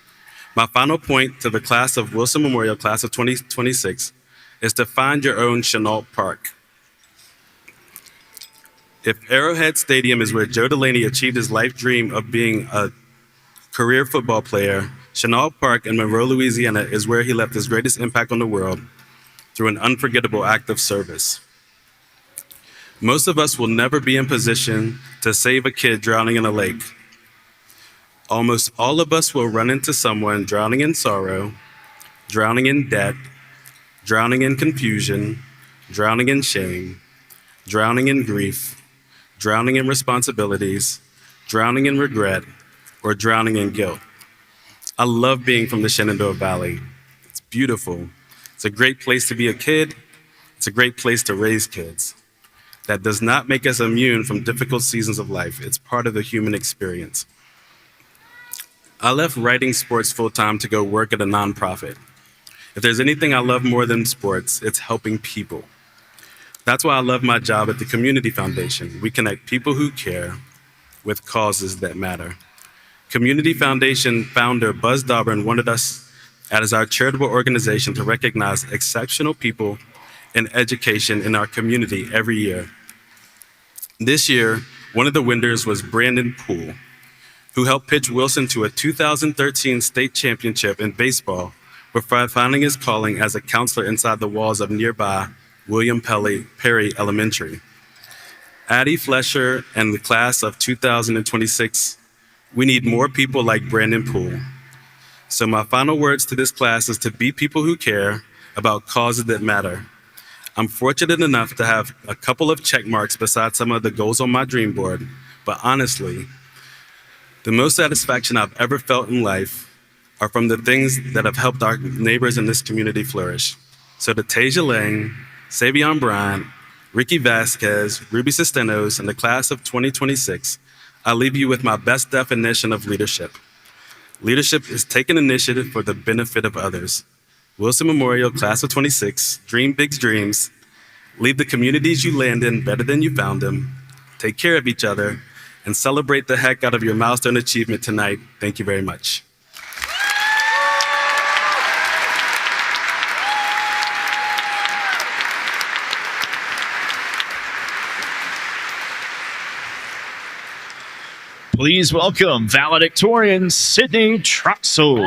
S9: My final point to the class of Wilson Memorial, class of 2026, is to find your own Chenault Park. If Arrowhead Stadium is where Joe Delaney achieved his life dream of being a career football player, Chenault Park in Monroe, Louisiana is where he left his greatest impact on the world through an unforgettable act of service. Most of us will never be in position to save a kid drowning in a lake. Almost all of us will run into someone drowning in sorrow, drowning in debt, drowning in confusion, drowning in shame, drowning in grief, drowning in responsibilities, drowning in regret, or drowning in guilt. I love being from the Shenandoah Valley. It's beautiful. It's a great place to be a kid. It's a great place to raise kids. That does not make us immune from difficult seasons of life. It's part of the human experience. I left writing sports full-time to go work at a nonprofit. If there's anything I love more than sports, it's helping people. That's why I love my job at the Community Foundation. We connect people who care with causes that matter. Community Foundation founder Buzz Dauburn wanted us as our charitable organization to recognize exceptional people in education in our community every year. This year, one of the winners was Brandon Poole, who helped pitch Wilson to a 2013 state championship in baseball before finding his calling as a counselor inside the walls of nearby William Perry Elementary. Addie Flesher and the class of 2026, we need more people like Brandon Poole. So my final words to this class is to be people who care about causes that matter. I'm fortunate enough to have a couple of check marks beside some of the goals on my dream board, but honestly, the most satisfaction I've ever felt in life are from the things that have helped our neighbors in this community flourish. So to Tasia Lang, Savion Bryant, Ricky Vasquez, Ruby Sistenos, and the class of 2026, I leave you with my best definition of leadership. Leadership is taking initiative for the benefit of others. Wilson Memorial, class of 26, dream big dreams. Leave the communities you land in better than you found them. Take care of each other and celebrate the heck out of your milestone achievement tonight. Thank you very much.
S3: Please welcome Valedictorian Sydney Troxel.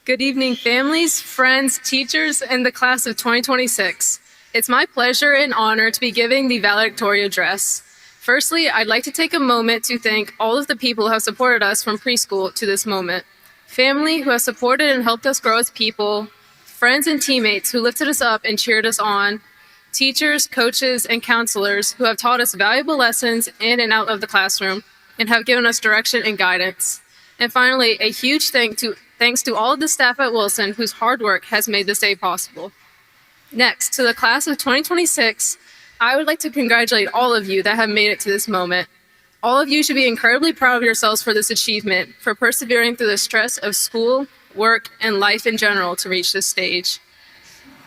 S11: Good evening, families, friends, teachers, and the class of 2026. It's my pleasure and honor to be giving the valedictorian address. Firstly, I'd like to take a moment to thank all of the people who have supported us from preschool to this moment. Family who has supported and helped us grow as people, friends and teammates who lifted us up and cheered us on, teachers, coaches, and counselors who have taught us valuable lessons in and out of the classroom and have given us direction and guidance. And finally, a huge thanks to all of the staff at Wilson whose hard work has made this day possible. Next, to the class of 2026, I would like to congratulate all of you that have made it to this moment. All of you should be incredibly proud of yourselves for this achievement, for persevering through the stress of school, work, and life in general to reach this stage.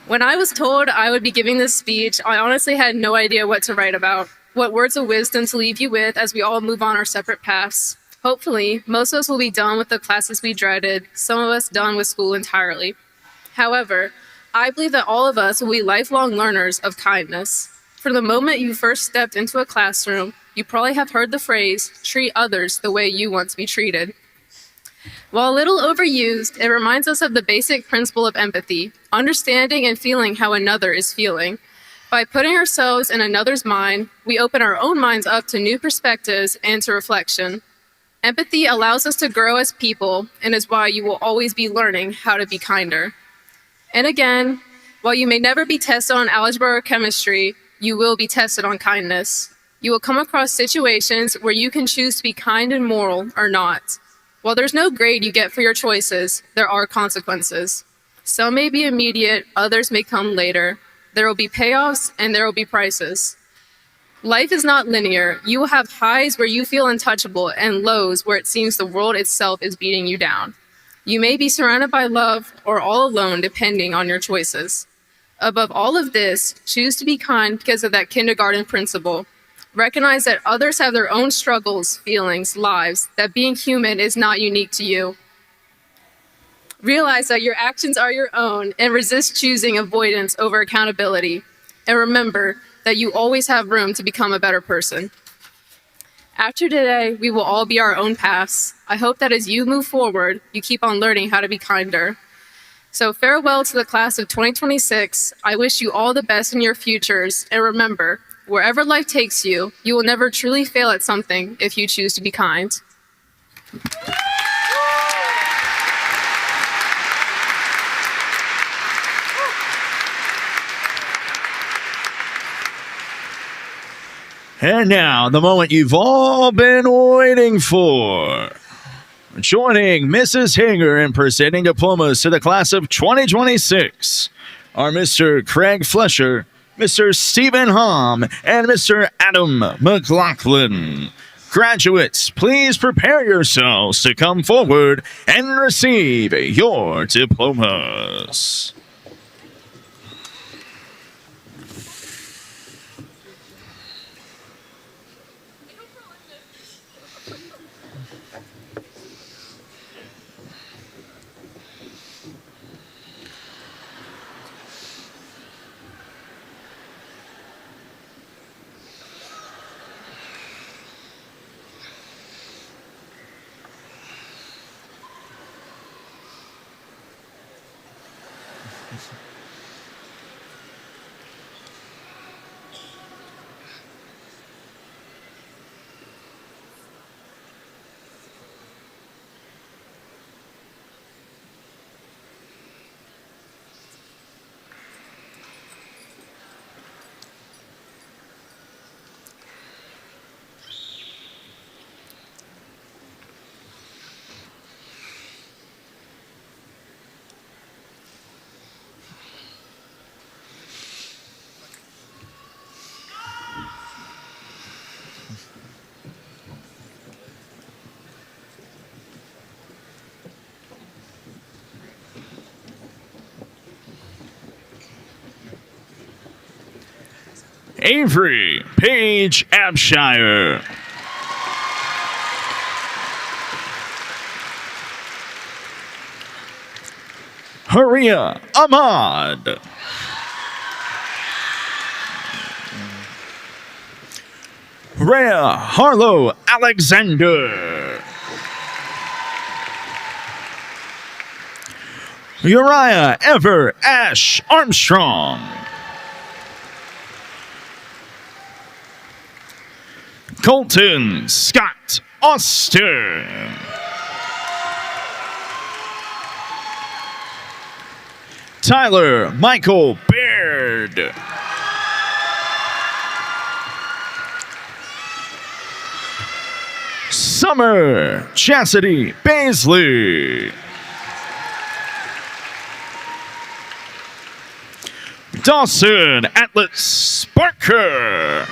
S11: When I was told I would be giving this speech, I honestly had no idea what to write about, what words of wisdom to leave you with as we all move on our separate paths. Hopefully, most of us will be done with the classes we dreaded, some of us done with school entirely. However, I believe that all of us will be lifelong learners of kindness. From the moment you first stepped into a classroom, you probably have heard the phrase, treat others the way you want to be treated. While a little overused, it reminds us of the basic principle of empathy, understanding and feeling how another is feeling. By putting ourselves in another's mind, we open our own minds up to new perspectives and to reflection. Empathy allows us to grow as people and is why you will always be learning how to be kinder. And again, while you may never be tested on algebra or chemistry, you will be tested on kindness. You will come across situations where you can choose to be kind and moral or not. While there's no grade you get for your choices, there are consequences. Some may be immediate, others may come later. There will be payoffs and there will be prices. Life is not linear. You will have highs where you feel untouchable and lows where it seems the world itself is beating you down. You may be surrounded by love or all alone depending on your choices. Above all of this, choose to be kind because of that kindergarten principle. Recognize that others have their own struggles, feelings, lives, that being human is not unique to you. Realize that your actions are your own and resist choosing avoidance over accountability. And remember that you always have room to become a better person. After today, we will all be our own paths. I hope that as you move forward, you keep on learning how to be kinder. So farewell to the class of 2026. I wish you all the best in your futures. And remember, wherever life takes you, you will never truly fail at something if you choose to be kind.
S3: And now, the moment you've all been waiting for. Joining Mrs. Hager in presenting diplomas to the class of 2026 are Mr. Craig Flesher, Mr. Stephen Hom, and Mr. Adam McLaughlin. Graduates, please prepare yourselves to come forward and receive your diplomas. Avery Page Abshire. Haria Ahmad. Rhea Harlow Alexander. Uriah Ever Ash Armstrong. Colton Scott Austin. Tyler Michael Baird. Summer Chastity Baisley. Dawson Atlas Barker.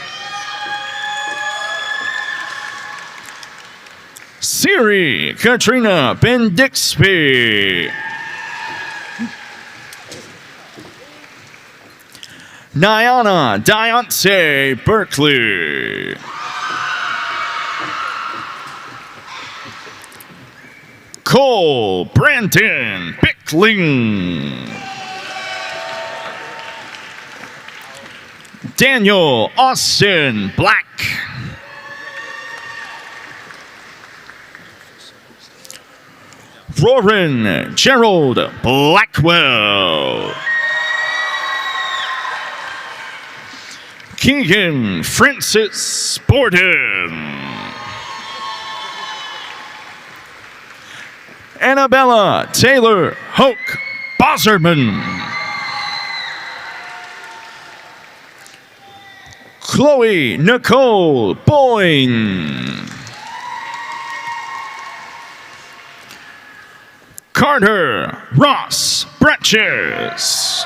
S3: Siri Katrina Bendixby. Nyana Diante Berkeley. Cole Brandon Bickling. Daniel Austin Black. Roran Gerald Blackwell. Keegan Francis Borden. Annabella Taylor Hoke Boserman. Chloe Nicole Boyne. Carter Ross Bretches.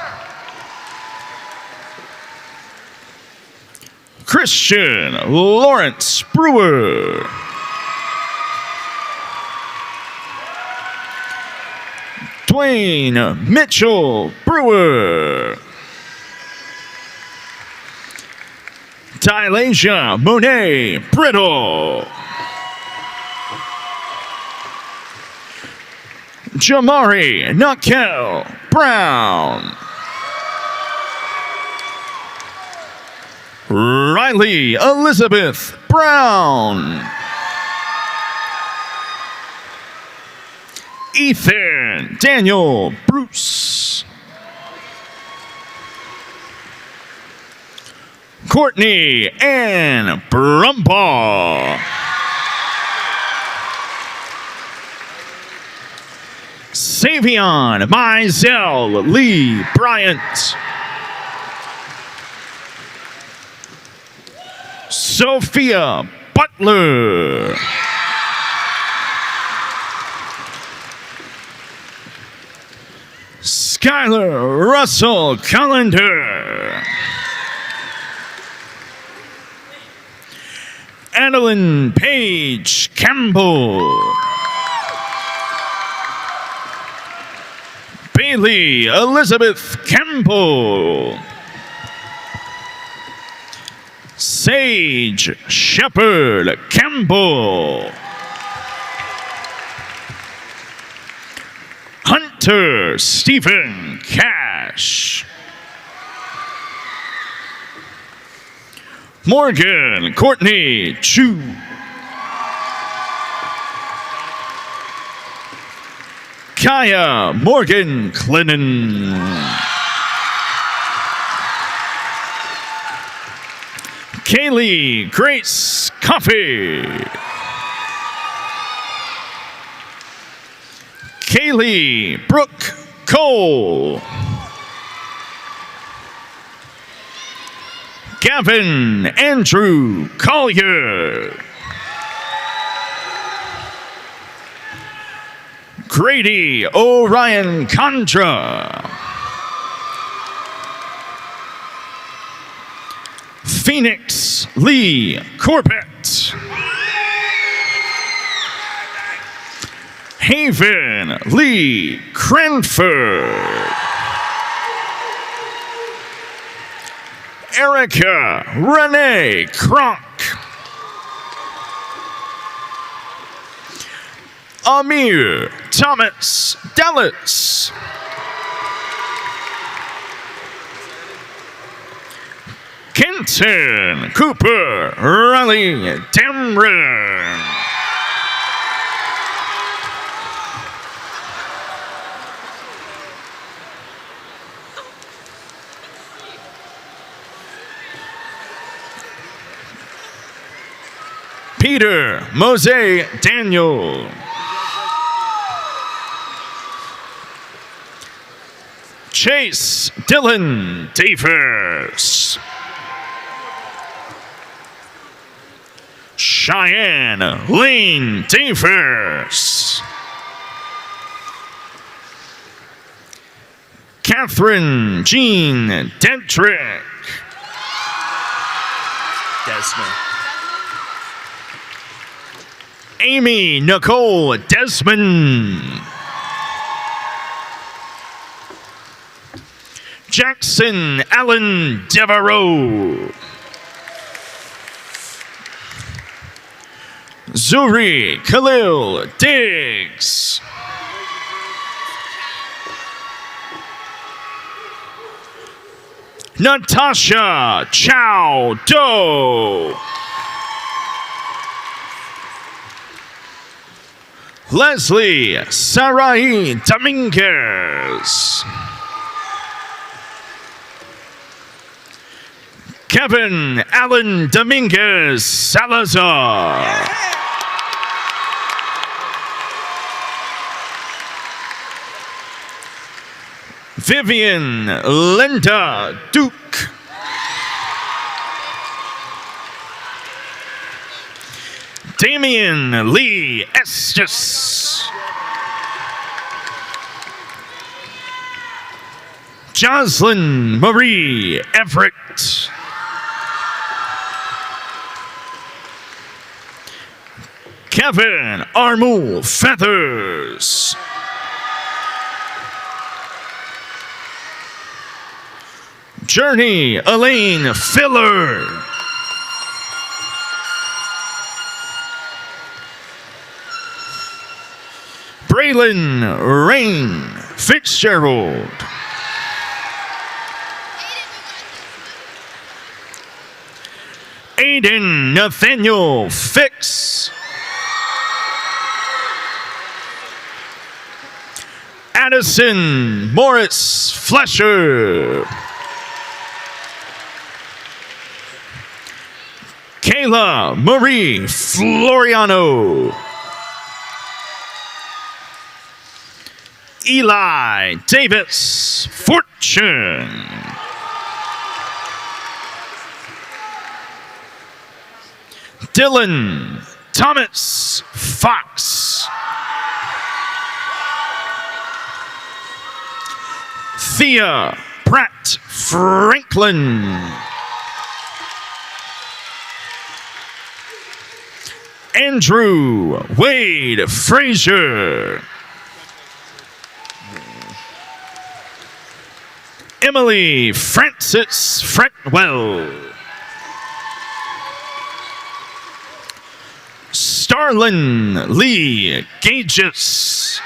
S3: Christian Lawrence Brewer. Dwayne Mitchell Brewer. Tylasia Monet Brittle. Jamari Nakel Brown. Riley Elizabeth Brown. Ethan Daniel Bruce. Courtney Ann Brumbaugh. Savion Mizell Lee Bryant. Sophia Butler. Skylar Russell Collender. Adeline Page Campbell. Bailey Elizabeth Campbell. Sage Shepherd Campbell. Hunter Stephen Cash. Morgan Courtney Chu. Kaya Morgan Clinton. Kaylee Grace Coffey. Kaylee Brooke Cole. Gavin Andrew Collier. Grady Orion Condra. Phoenix Lee Corbett. Haven Lee Cranford. Erica Renee Kronk. Amir Thomas Dallas. Kenton Cooper Riley Demren. Peter Mose Daniel. Chase Dylan Davis. Cheyenne Lane Davis. Catherine Jean Dedrick. Desmond. Amy Nicole Desmond. Jackson Allen Devereaux. Zuri Khalil Diggs. Natasha Chow Doe. Leslie Sarai Dominguez. Kevin Allen Dominguez Salazar. Vivian Linda Duke. Damian Lee Estes. Jocelyn Marie Everett. Kevin Armul Feathers. Journey Elaine Filler. Braylon Rain Fitzgerald. Aiden Nathaniel Fix. Addison Morris Flesher. Kayla Marie Floriano. Eli Davis Fortune. Dylan Thomas Fox. Thea Pratt Franklin. Andrew Wade Frazier. Emily Francis Fretwell. Starlin Lee Gages.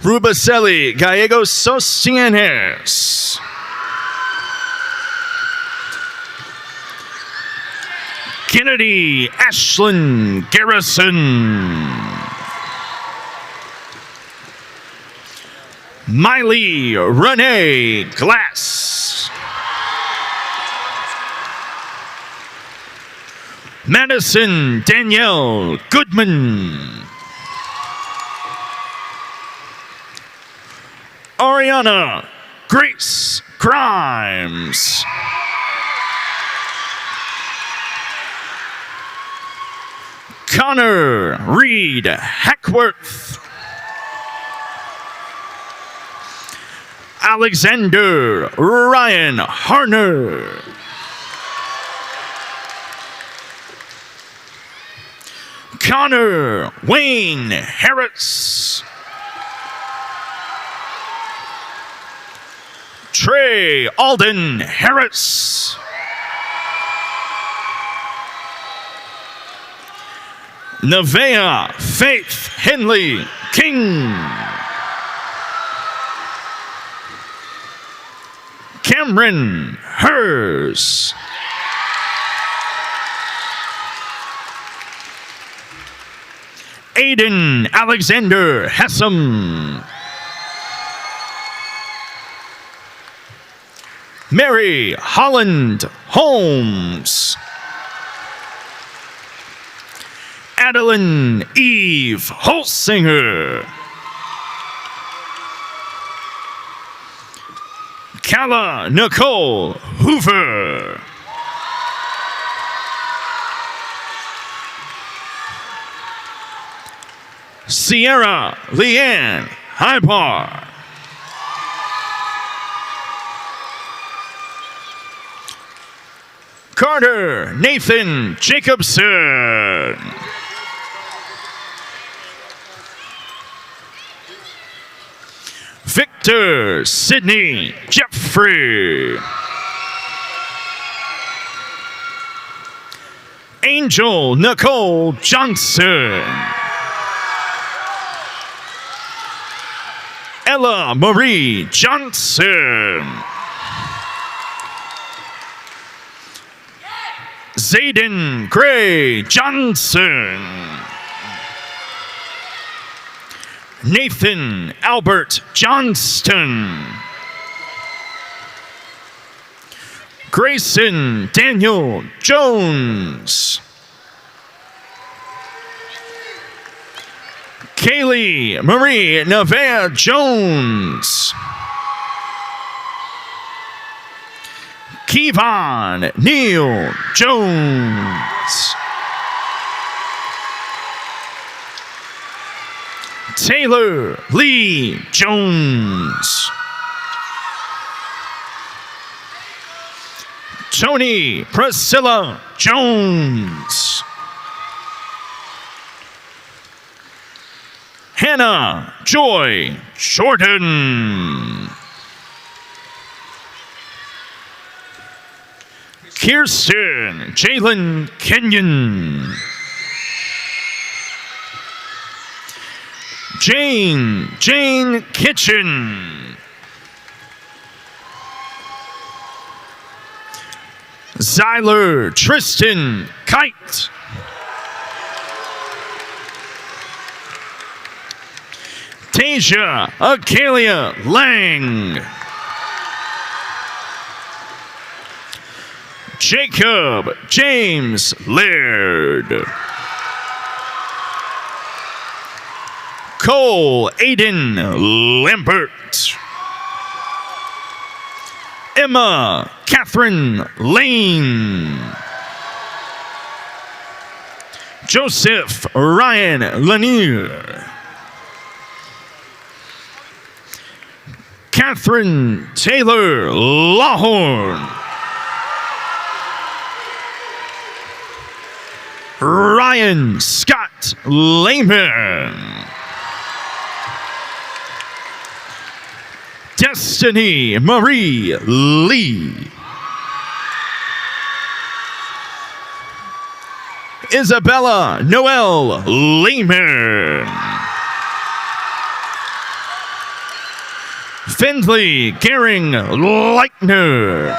S3: Rubicelli Gallegos Sostienes. Kennedy Ashlyn Garrison. Miley Renee Glass. Madison Danielle Goodman. Ariana Grace Grimes. Connor Reed Hackworth. Alexander Ryan Harner. Connor Wayne Harris. Trey Alden Harris. Nevaeh Faith Henley King. Cameron Hers. Aiden Alexander Hessam. Mary Holland Holmes. Adeline Eve Holsinger. Kala Nicole Hoover. Sierra Leanne Hybar. Carter Nathan Jacobson. Victor Sidney Jeffrey. Angel Nicole Johnson. Ella Marie Johnson. Zayden Gray Johnson. Nathan Albert Johnston. Grayson Daniel Jones. Kaylee Marie Nevaeh Jones. Kevon Neil Jones. Taylor Lee Jones. Tony Priscilla Jones. Hannah Joy Jordan. Kirsten Jalen Kenyon. Jane Kitchen. Zyler Tristan Kite. Tasia Acalia Lang. Jacob James Laird. Cole Aiden Lambert. Emma Catherine Lane. Joseph Ryan Lanier. Catherine Taylor Lawhorn. Ryan Scott Lehman. Destiny Marie Lee. Isabella Noel Lehman. Findley Gehring Leichner.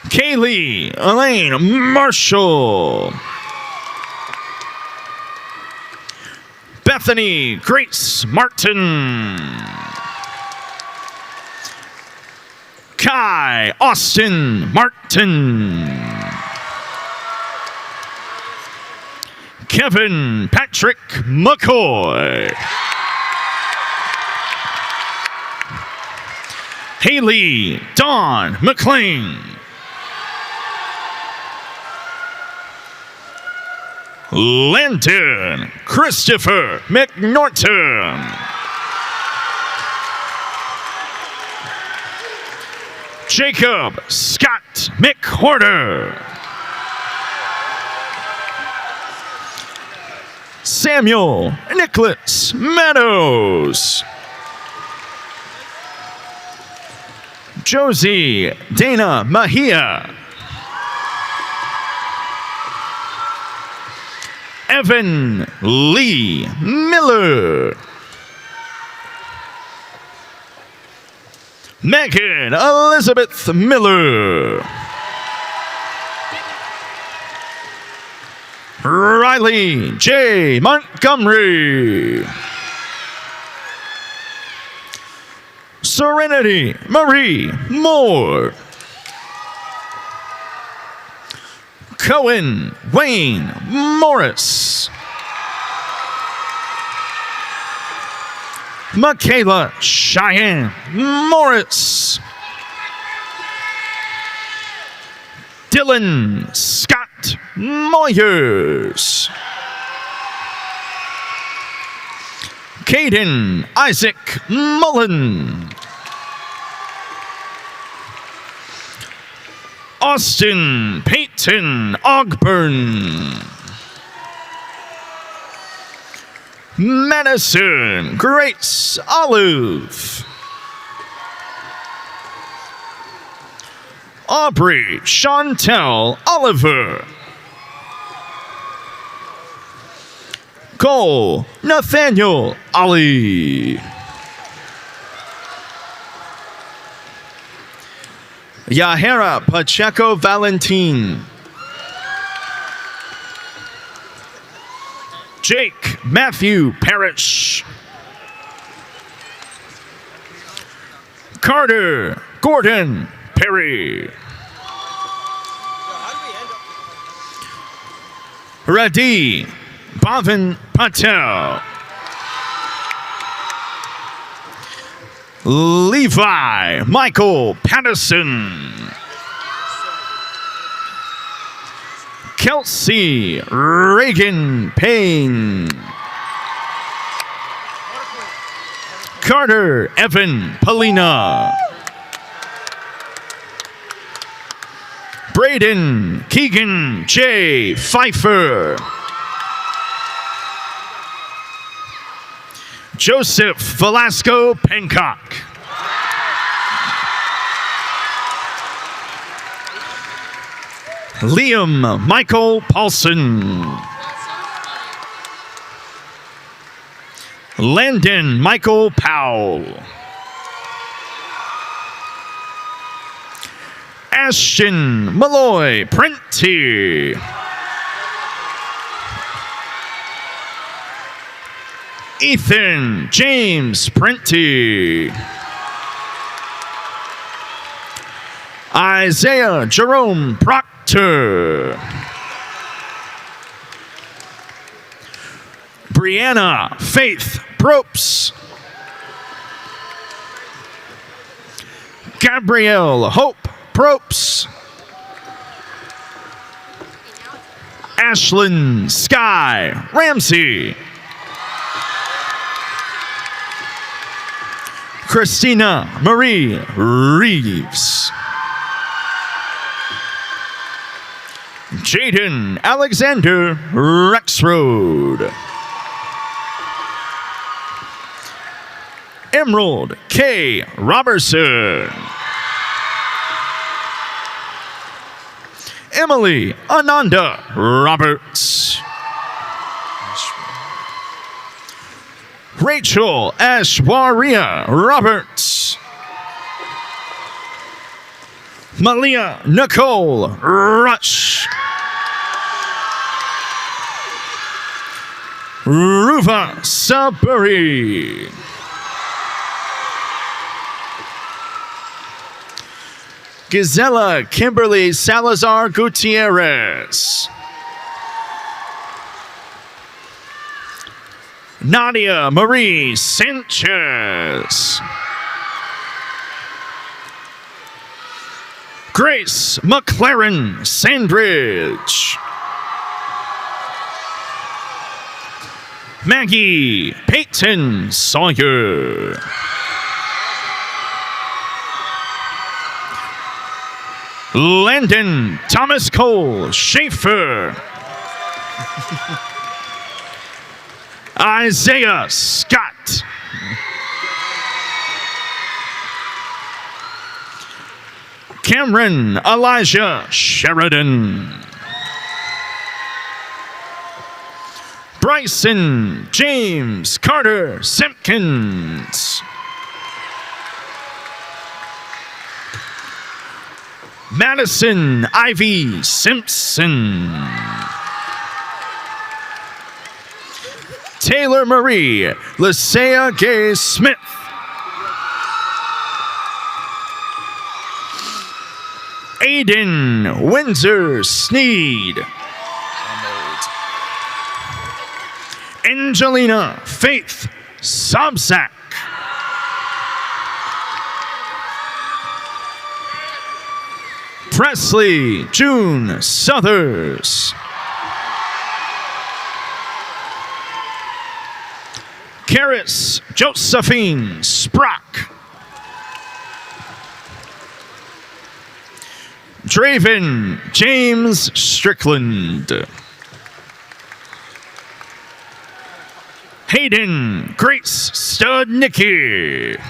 S3: Kaylee Elaine Marshall. Bethany Grace Martin. Kai Austin Martin. Kevin Patrick McCoy. Haley Dawn McLean. Landon Christopher McNorton. Jacob Scott McHorder. Samuel Nicholas Meadows. Josie Dana Mahia. Evan Lee Miller. Megan Elizabeth Miller. Riley J. Montgomery. Serenity Marie Moore. Cohen Wayne Morris. Michaela Cheyenne Morris. Dylan Scott Moyers. Caden Isaac Mullen. Austin Peyton Ogburn. Madison Grace Olive. Aubrey Chantel Oliver. Cole Nathaniel Ali. Yahera Pacheco Valentin. Jake Matthew Parrish. Carter Gordon Perry. Radi Bhavin Patel. Levi Michael Patterson. Kelsey Reagan Payne. Carter Evan Polina. Braden Keegan J. Pfeiffer. Joseph Velasco Pencock. Liam Michael Paulson. Landon Michael Powell. Ashton Malloy Prenti. Ethan James Prenti. Isaiah Jerome Proctor. Brianna Faith Propes. Gabrielle Hope Propes. Ashlyn Sky Ramsey. Christina Marie Reeves. Jaden Alexander Rexroad. Emerald K. Robertson. Emily Ananda Roberts. Rachel Ashwarya Roberts. Malia Nicole Rush. Ruva Saburi. Gisela Kimberly Salazar Gutierrez. Nadia Marie Sanchez. Grace McLaren Sandridge. Maggie Peyton Sawyer. Landon Thomas Cole Schaefer. Isaiah Scott. Cameron Elijah Sheridan. Bryson James Carter Simpkins. Madison Ivy Simpson. Taylor Marie Lisea Gay Smith. Aiden Windsor Sneed. Angelina Faith Sobsack. Presley June Southers. Karis Josephine Sprock. Draven James Strickland. Hayden Grace Studnicki.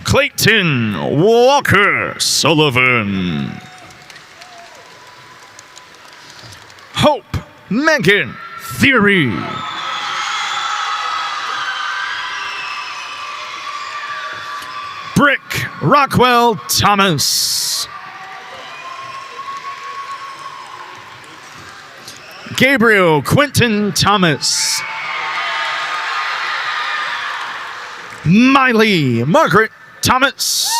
S3: Clayton Walker Sullivan. Hope Megan Theory. Brick Rockwell Thomas. Gabriel Quentin Thomas. Miley Margaret Thomas.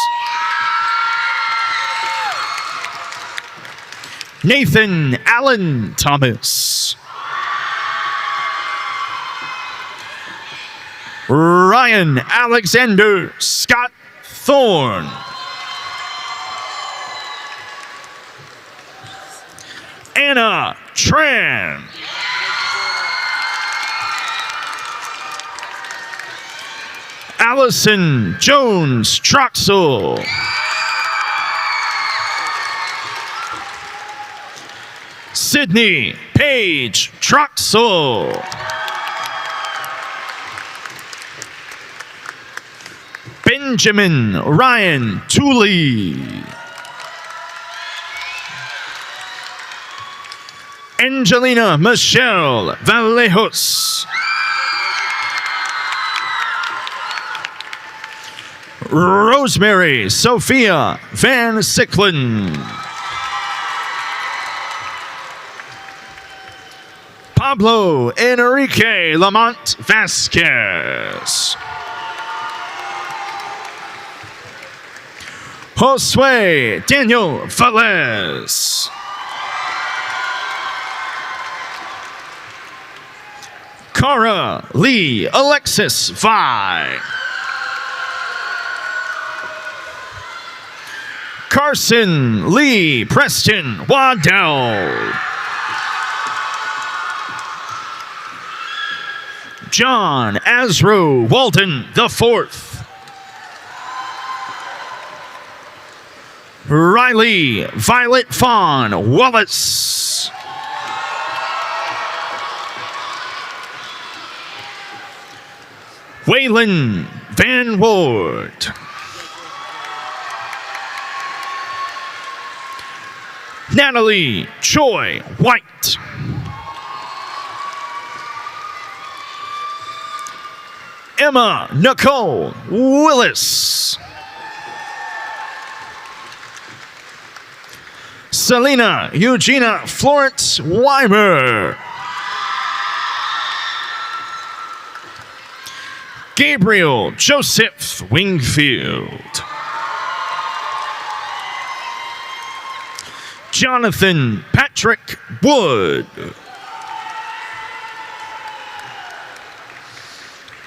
S3: Nathan Allen Thomas. Ryan Alexander Scott Thorne. Anna Tran. Allison Jones Troxel. Sydney Paige Troxel. Benjamin Ryan Tooley. Angelina Michelle Vallejos. Rosemary Sophia Van Sicklen. Pablo Enrique Lamont Vasquez. Josue Daniel Velez. Cara Lee Alexis Vi. Carson Lee Preston Waddell. John Azro Walden IV. Riley Violet Fawn Wallace. Waylon Van Ward. Natalie Choi White. Emma Nicole Willis. Selena Eugenia Florence Weimer. Gabriel Joseph Wingfield. Jonathan Patrick Wood.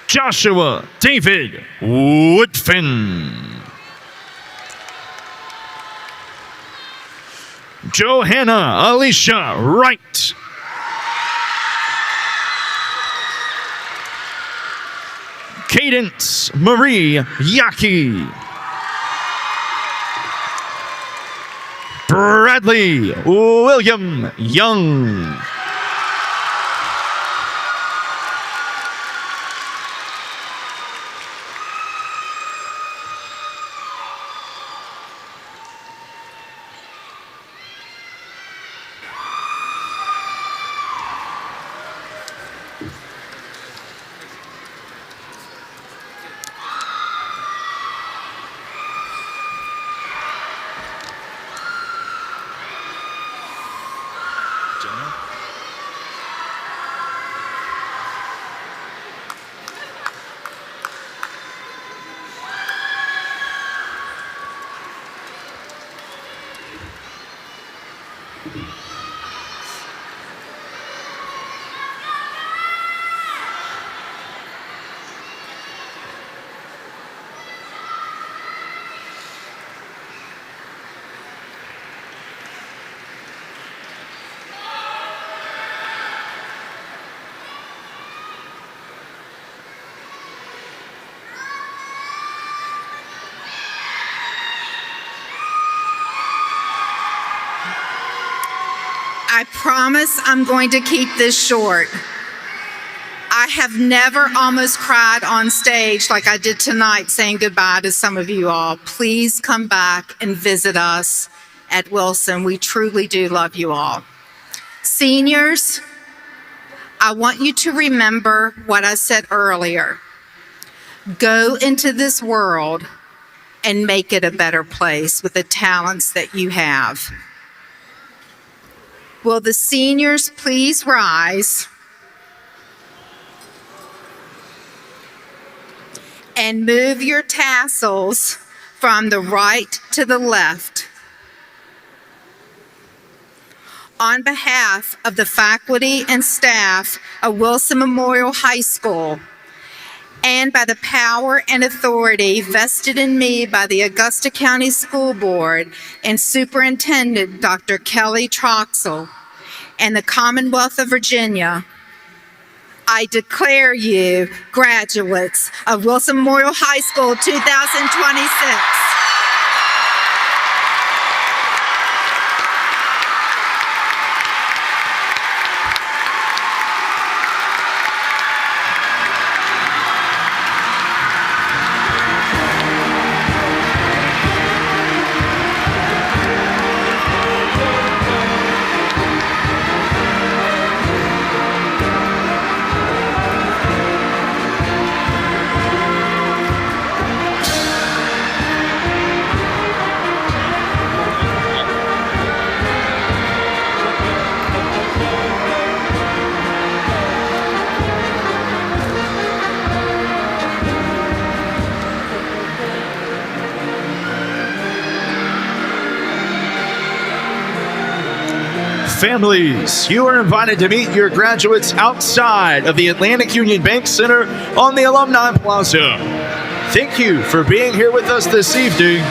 S3: Joshua David Woodfin. Johanna Alicia Wright. Cadence Marie Yaki. Bradley William Young.
S6: I promise I'm going to keep this short. I have never almost cried on stage like I did tonight saying goodbye to some of you all. Please come back and visit us at Wilson. We truly do love you all. Seniors, I want you to remember what I said earlier. Go into this world and make it a better place with the talents that you have. Will the seniors please rise and move your tassels from the right to the left? On behalf of the faculty and staff of Wilson Memorial High School, and by the power and authority vested in me by the Augusta County School Board and Superintendent Dr. Kelly Troxell and the Commonwealth of Virginia, I declare you graduates of Wilson Memorial High School 2026.
S3: Families, you are invited to meet your graduates outside of the Atlantic Union Bank Center on the Alumni Plaza. Thank you for being here with us this evening.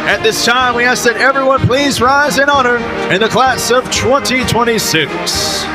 S3: At this time, we ask that everyone please rise in honor in the class of 2026.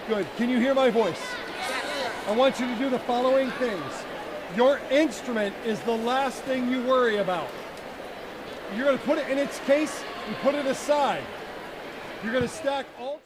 S1: Good. Can you hear my voice? I want you to do the following things. Your instrument is the last thing you worry about. You're going to put it in its case and put it aside. You're going to stack all